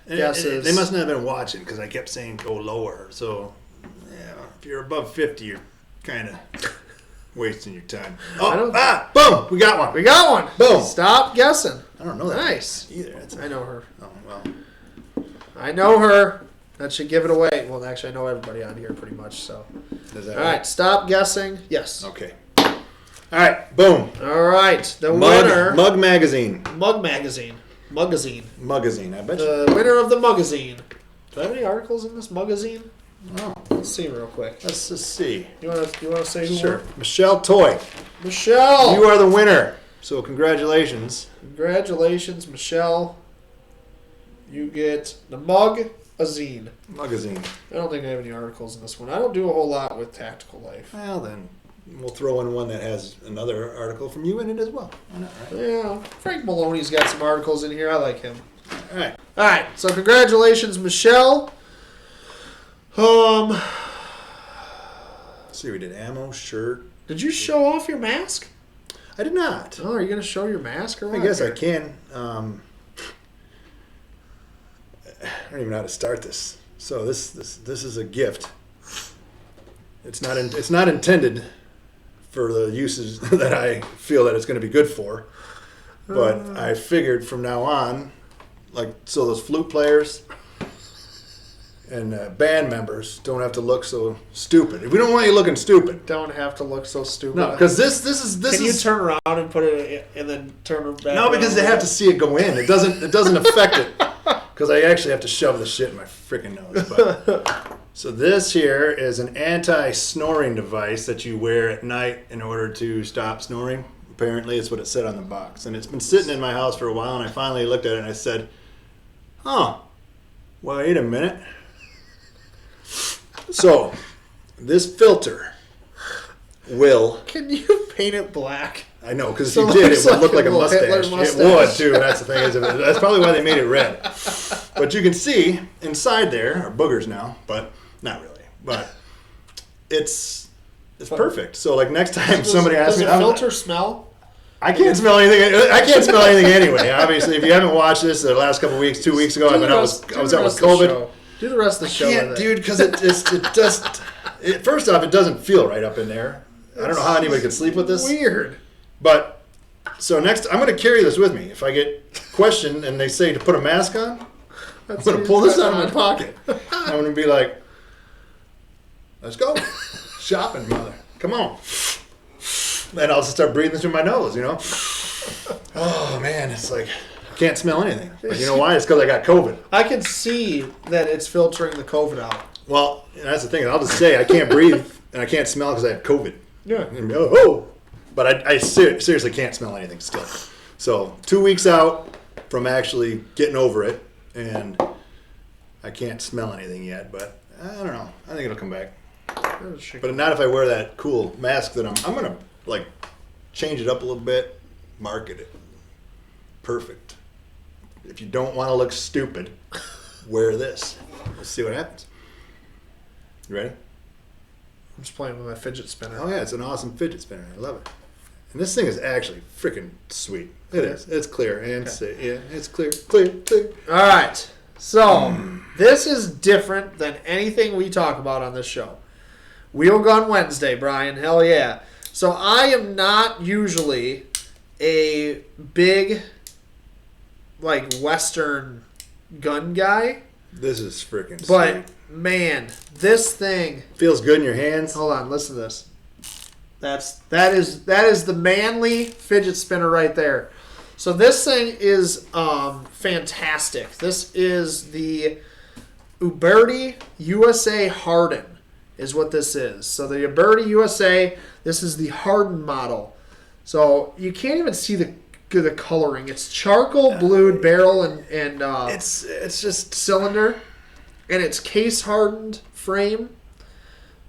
guesses... They must not have been watching because I kept saying go lower. So yeah, if you're above 50, you're kind of wasting your time. Oh, boom! We got one. We got one. Boom. Stop guessing. I don't know that Nice. either. That's I know her. Oh well. I know her. That should give it away. Well, actually, I know everybody on here pretty much. So, Is that all right, stop guessing. Yes. Okay. All right. Boom. All right, the winner. Mug Magazine. Mug Magazine. Magazine. I bet you. The winner of the magazine. Do I have any articles in this magazine? Oh, Let's see real quick. let's just see. You wanna say who Sure. won? Michelle Toy. Michelle. You are the winner. So congratulations. Congratulations, Michelle. You get the Mug-azine. Magazine. I don't think I have any articles in this one. I don't do a whole lot with Tactical Life. Well, then we'll throw in one that has another article from you in it as well. Why not, right? Yeah, Frank Maloney's got some articles in here. I like him. All right. All right, so congratulations, Michelle. Let's see, we did ammo, shirt. Did you show off your mask? I did not. Oh, are you gonna show your mask or what? I guess I can. I don't even know how to start this. So this is a gift. It's not intended for the uses that I feel that it's going to be good for. But I figured from now on, like, so those flute players and band members don't have to look so stupid. We don't want you looking stupid. Don't have to look so stupid. No, because this is Can you turn around and put it and then turn it back? No, because they have to see it go in. It doesn't affect it. Because I actually have to shove the shit in my freaking nose. But. So this here is an anti-snoring device that you wear at night in order to stop snoring. Apparently, it's what it said on the box. And it's been sitting in my house for a while, and I finally looked at it and I said, "Huh, wait a minute." So, this filter will... Can you paint it black? I know, because So if you did, it looks would like look a like a little Hitler mustache. It mustache. would, too. That's the thing. That's probably why they made it red. But you can see inside there are boogers now, but not really. But it's perfect. So, like, next time somebody asks does me... the filter smell? I can't smell anything. I can't smell anything anyway. Obviously, if you haven't watched this the last couple of weeks, 2 weeks ago, I was out with COVID. Do the rest of the show. Can't, with it. dude, because it just... First off, it doesn't feel right up in there. I don't know how anybody could sleep with this. Weird. But, so next, I'm going to carry this with me. If I get questioned and they say to put a mask on, I'm going to pull this out of my pocket. I'm going to be like, let's go. Shopping, mother. Come on. And I'll just start breathing through my nose, you know? Oh, man, it's like, I can't smell anything. But you know why? It's because I got COVID. I can see that it's filtering the COVID out. Well, that's the thing. I'll just say I can't breathe and I can't smell because I have COVID. Yeah. And, oh. But I seriously can't smell anything still. So 2 weeks out from actually getting over it, and I can't smell anything yet. But I don't know. I think it'll come back. But not if I wear that cool mask that I'm gonna like change it up a little bit, market it. Perfect. If you don't want to look stupid, wear this. Let's see what happens. You ready? I'm just playing with my fidget spinner. Oh yeah, it's an awesome fidget spinner. I love it. And this thing is actually freaking sweet. It is. It's clear and yeah, it's clear. All right. So this is different than anything we talk about on this show. Wheel Gun Wednesday, Brian. Hell yeah. So I am not usually a big, like, Western gun guy. This is freaking But, sweet. man, this thing... Feels good in your hands. Hold on, listen to this. That is the manly fidget spinner right there. So this thing is fantastic. This is the Uberti USA Harden is what this is. So the Uberti USA, this is the Harden model. So you can't even see the coloring. It's charcoal blued barrel and It's just cylinder, and it's case hardened frame.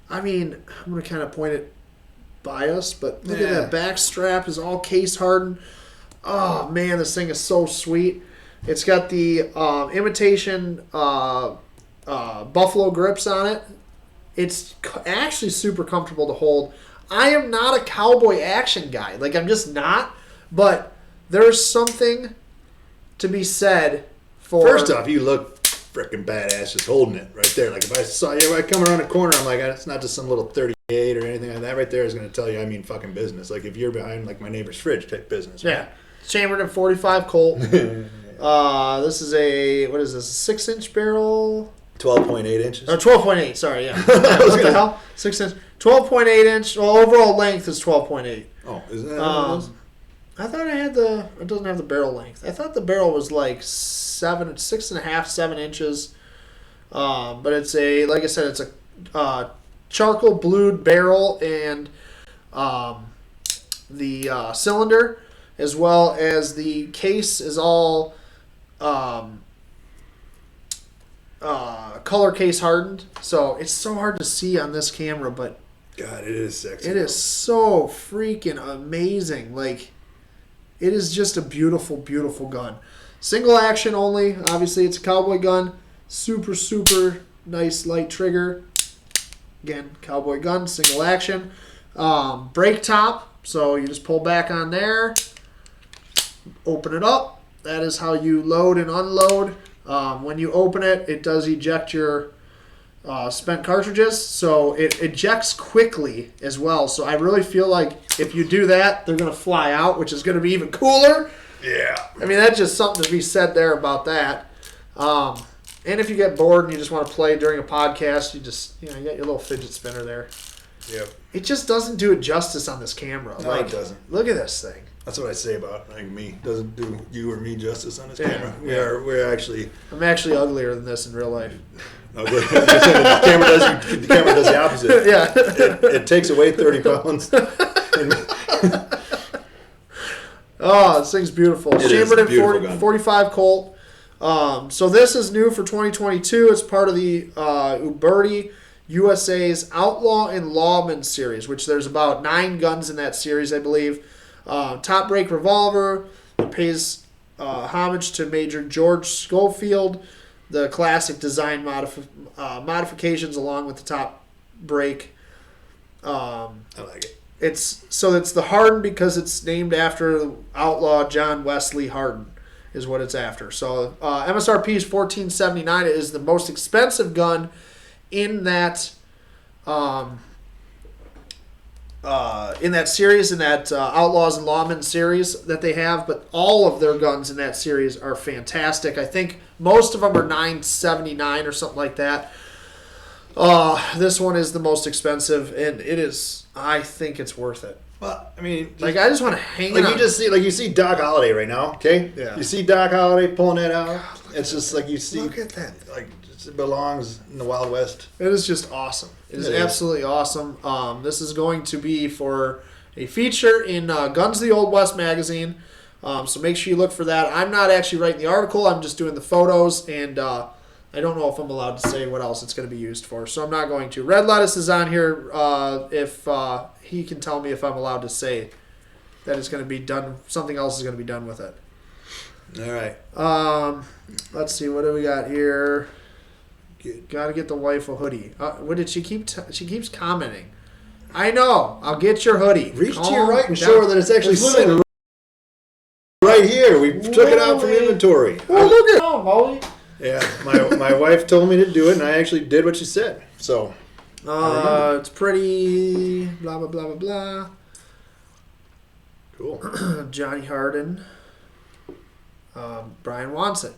I mean, I'm gonna kind of point it by us, but look at that back strap is all case hardened. Oh man, this thing is so sweet. It's got the imitation buffalo grips on it. It's actually super comfortable to hold. I am not a cowboy action guy. Like, I'm just not. But there's something to be said for... First off, you look freaking badass just holding it right there. Like, if I saw you right come around the corner, I'm like, it's not just some little 38 or anything like that. Right there is going to tell you I mean fucking business. Like, if you're behind, like, my neighbor's fridge type business. Right? Yeah. Chambered in 45 Colt. This is a, what is this, a 6-inch barrel? 12.8 inches. 12.8. Sorry, yeah. What the hell? 6 inch. 12.8 inch. Well, overall length is 12.8. Oh, isn't that what it is? I thought it doesn't have the barrel length. I thought the barrel was like 6.5, 7 inches. But it's like I said, it's a charcoal blued barrel and the cylinder, as well as the case is all color case hardened. So it's so hard to see on this camera, but God, it is sexy. it is so freaking amazing. Like, it is just a beautiful, beautiful gun. Single action only. Obviously, it's a cowboy gun. Super, super nice light trigger. Again, cowboy gun, single action. Brake top. So you just pull back on there. Open it up. That is how you load and unload. When you open it, it does eject your spent cartridges, so it ejects quickly as well. So I really feel like if you do that, they're going to fly out, which is going to be even cooler. Yeah. I mean, that's just something to be said there about that. And if you get bored and you just want to play during a podcast, you got your little fidget spinner there. Yep. It just doesn't do it justice on this camera. No, it doesn't. Look at this thing. That's what I say about me. Doesn't do you or me justice on this Yeah, camera. yeah. We're actually. I'm actually uglier than this in real life. No, the camera does the opposite. Yeah. It takes away 30 pounds. Oh, this thing's beautiful. It is Chambered a in beautiful gun. 45 Colt. So this is new for 2022. It's part of the Uberti USA's Outlaw and Lawman series, which there's about 9 guns in that series, I believe. Top Break revolver. It pays homage to Major George Schofield. The classic design modifications along with the top break. I like it. It's the Hardin because it's named after Outlaw John Wesley Hardin is what it's after. So MSRP is $14.79. It is the most expensive gun in that series, in that Outlaws and Lawmen series that they have. But all of their guns in that series are fantastic. I think most of them are $9.79 or something like that. This one is the most expensive, and it is. I think it's worth it. Well, I mean, I just want to hang like on. you see Doc Holliday right now, okay? Yeah. You see Doc Holliday pulling that out. It's just like you see. Look at that. Like it belongs in the Wild West. It is just awesome. It is absolutely awesome. This is going to be for a feature in Guns of the Old West magazine. So make sure you look for that. I'm not actually writing the article. I'm just doing the photos, and I don't know if I'm allowed to say what else it's going to be used for. So I'm not going to. Red Lettuce is on here. If he can tell me if I'm allowed to say that it's going to be done. Something else is going to be done with it. All right. Let's see. What do we got here? Got to get the wife a hoodie. What did she keep? She keeps commenting. I know. I'll get your hoodie. Reach to Calm your right and down. show her that it's actually sitting right here. We took it out from inventory. Oh, look at Molly. Yeah, my wife told me to do it, and I actually did what she said. So, It's pretty. Blah blah blah blah blah. cool. Johnny Hardin. Brian wants it.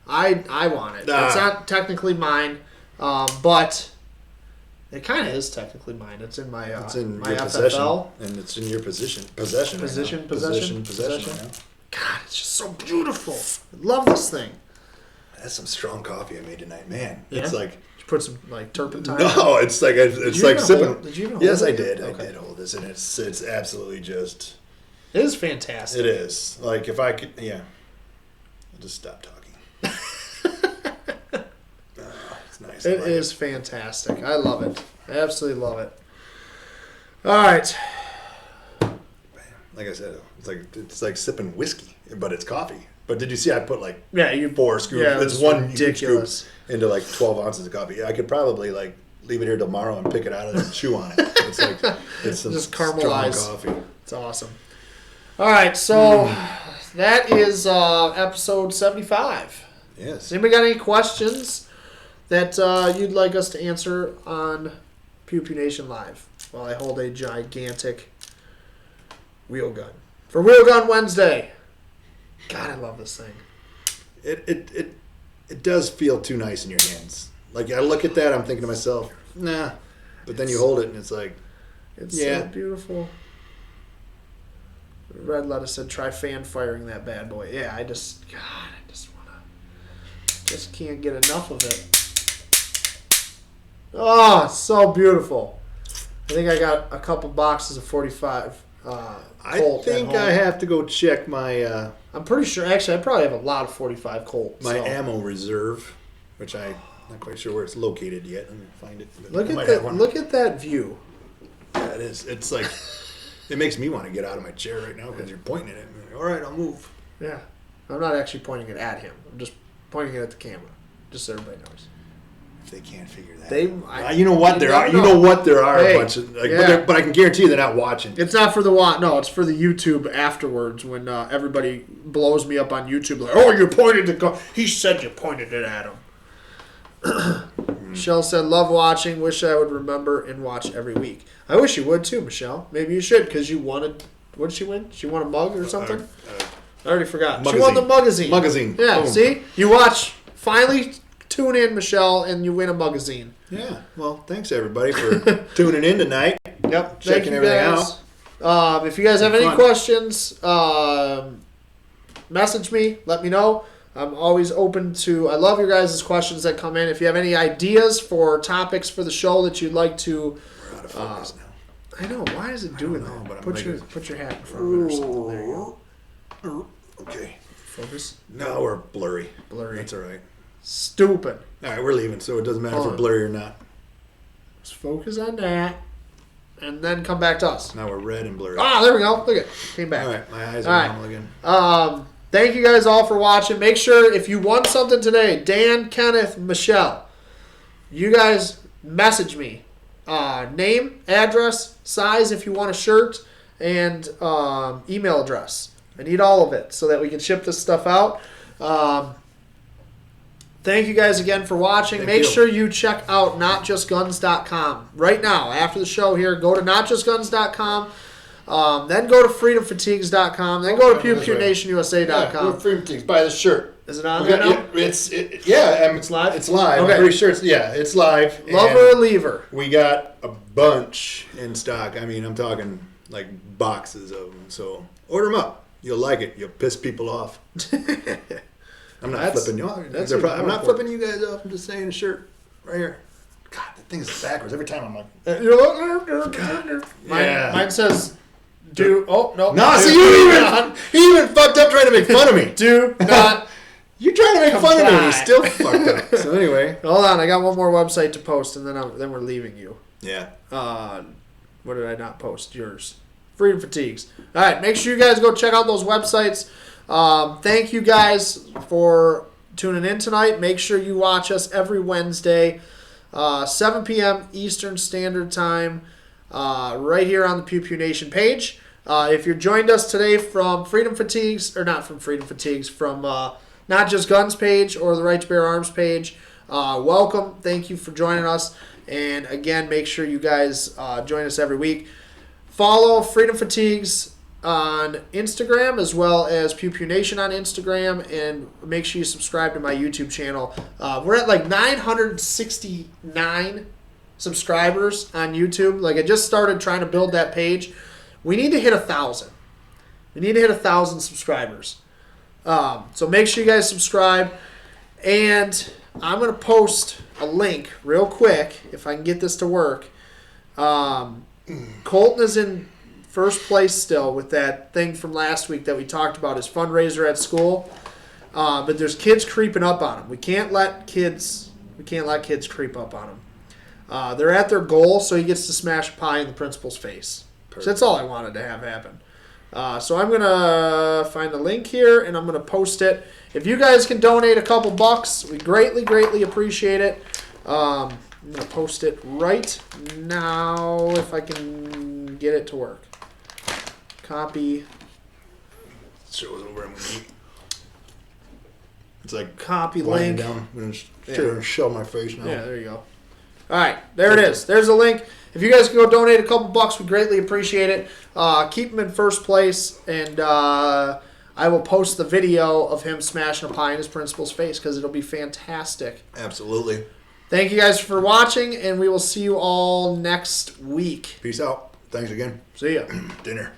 I want it. It's not technically mine, but it kind of is technically mine. It's in my It's in my your FFL. possession, and it's in your possession. Possession. Possession. Right now. God, it's just so beautiful. I love this thing. That's some strong coffee I made tonight, man. Yeah? It's like Did you put some like turpentine? no, it's like it's you like even sipping. hold- did you even hold Yes, it? I did. Okay. I did hold this, and it's absolutely just. It is fantastic. It is like if I could, yeah. I'll just stop talking. It's nice. It is fantastic. I love it. I absolutely love it. All right. Like I said, it's like sipping whiskey, but it's coffee. But did you see I put like Yeah, you 4 scoops? Yeah, it it's was one huge ridiculous. scoop into like 12 ounces of coffee. I could probably like leave it here tomorrow and pick it out and chew on it. It's like it's some Just strong caramelize. coffee. It's awesome. All right, so that is episode 75. Yes. Has anybody got any questions that you'd like us to answer on Pew Pew Nation Live while I hold a gigantic wheel gun for Wheel Gun Wednesday? God, I love this thing. It does feel too nice in your hands. Like I look at that, I'm thinking to myself, nah. But then you hold it and it's like, It's yeah. so beautiful. Red Lettuce said, try fan firing that bad boy. Yeah, I just can't get enough of it. Oh, it's so beautiful. I think I got a couple boxes of 45 I Colt think at home. I have to go check my I'm pretty sure, actually, I probably have a lot of 45 Colt. my so. ammo reserve, which I'm not quite sure where it's located yet. Let me find it. Look I at might that! have one. Look at that view. Yeah, it is. It's like it makes me want to get out of my chair right now because you're pointing at it. I'm like, all right, I'll move. Yeah, I'm not actually pointing it at him. I'm just pointing it at the camera, just so everybody knows. If they can't figure that, You know what? you There are. never You know what? There are Hey, a bunch of. Like, yeah. but I can guarantee you they're not watching. It's not for the no, it's for the YouTube afterwards when everybody blows me up on YouTube like, oh, you pointed to he said you pointed it at him. Michelle said, love watching, wish I would remember and watch every week. I wish you would too, Michelle. Maybe you should because you wanted, what did she win? She won a mug or something? I already forgot. She won the magazine. Magazine. Yeah, Boom. see? You watch, finally tune in, Michelle, and you win a magazine. Yeah. Well, thanks everybody for tuning in tonight. Yep. Checking everything out. If you guys have any Fun. questions, message me. Let me know. I'm always open to. I love your guys' questions that come in. If you have any ideas for topics for the show that you'd like to, We're out of focus now. I know. Why is it doing know, that? but I'm Put your hat in front of it or something. There you go. Okay. Focus. No, we're blurry. Blurry. That's all right. Stupid. All right, we're leaving, so it doesn't matter if Hold we're on. blurry or not. Just focus on that, and then come back to us. Now we're red and blurry. Ah, there we go. Look at it. Came back. All right, my eyes All are right. normal again. Thank you guys all for watching. Make sure if you won something today, Dan, Kenneth, Michelle, you guys message me. Name, address, size if you want a shirt, and email address. I need all of it so that we can ship this stuff out. Thank you guys again for watching. Thank Make you. sure you check out notjustguns.com. Right now, after the show here, go to notjustguns.com. Then go to freedomfatigues.com. Then go to pewpewnationusa.com. Free Boutiques. Buy the shirt. Is it on there now? It's live. It's live? It's live. Okay. I'm pretty sure it's live. Lover and or leaver? We got a bunch in stock. I mean, I'm talking like boxes of them. So order them up. You'll like it. You'll piss people off. I'm not That's- flipping you off. that's I'm even not more flipping you guys off. I'm just saying a shirt right here. God, that thing's backwards every time. I'm like, Mine says, do. Oh, no. no, do see, you not- he even fucked up trying to make fun of me. Do not. You're trying to make fun of me. Comply. He's still fucked up. So anyway, Hold on. I got one more website to post, and then we're leaving you. yeah. What did I not post? Yours. Freedom Fatigues. All right. Make sure you guys go check out those websites. Thank you guys for tuning in tonight. Make sure you watch us every Wednesday, 7 p.m. Eastern Standard Time, right here on the Pew Pew Nation page. If you joined us today from Freedom Fatigues, or not from Freedom Fatigues, from Not Just Guns page or the Right to Bear Arms page, welcome. Thank you for joining us. And again, make sure you guys join us every week. Follow Freedom Fatigues on Instagram as well as Pew Pew Nation on Instagram, and make sure you subscribe to my YouTube channel. We're at like 969 subscribers on YouTube. Like, I just started trying to build that page. We need to hit 1,000. We need to hit 1,000 subscribers. So make sure you guys subscribe, and I'm gonna post a link real quick if I can get this to work. Colton is in first place still with that thing from last week that we talked about, his fundraiser at school. But there's kids creeping up on him. We can't let kids creep up on him. They're at their goal, so he gets to smash a pie in the principal's face. So that's all I wanted to have happen. So I'm gonna find the link here and I'm gonna post it. If you guys can donate a couple bucks, we greatly, greatly appreciate it. I'm gonna post it right now if I can get it to work. Copy. Shows over. I'm gonna eat. It's like Copy lying link. down. I'm gonna shove my face now. Yeah, there you go. All right, there it is. There's a link. If you guys can go donate a couple bucks, we greatly appreciate it. Keep him in first place, and I will post the video of him smashing a pie in his principal's face because it'll be fantastic. Absolutely. Thank you guys for watching, and we will see you all next week. Peace out. Thanks again. See ya. Dinner.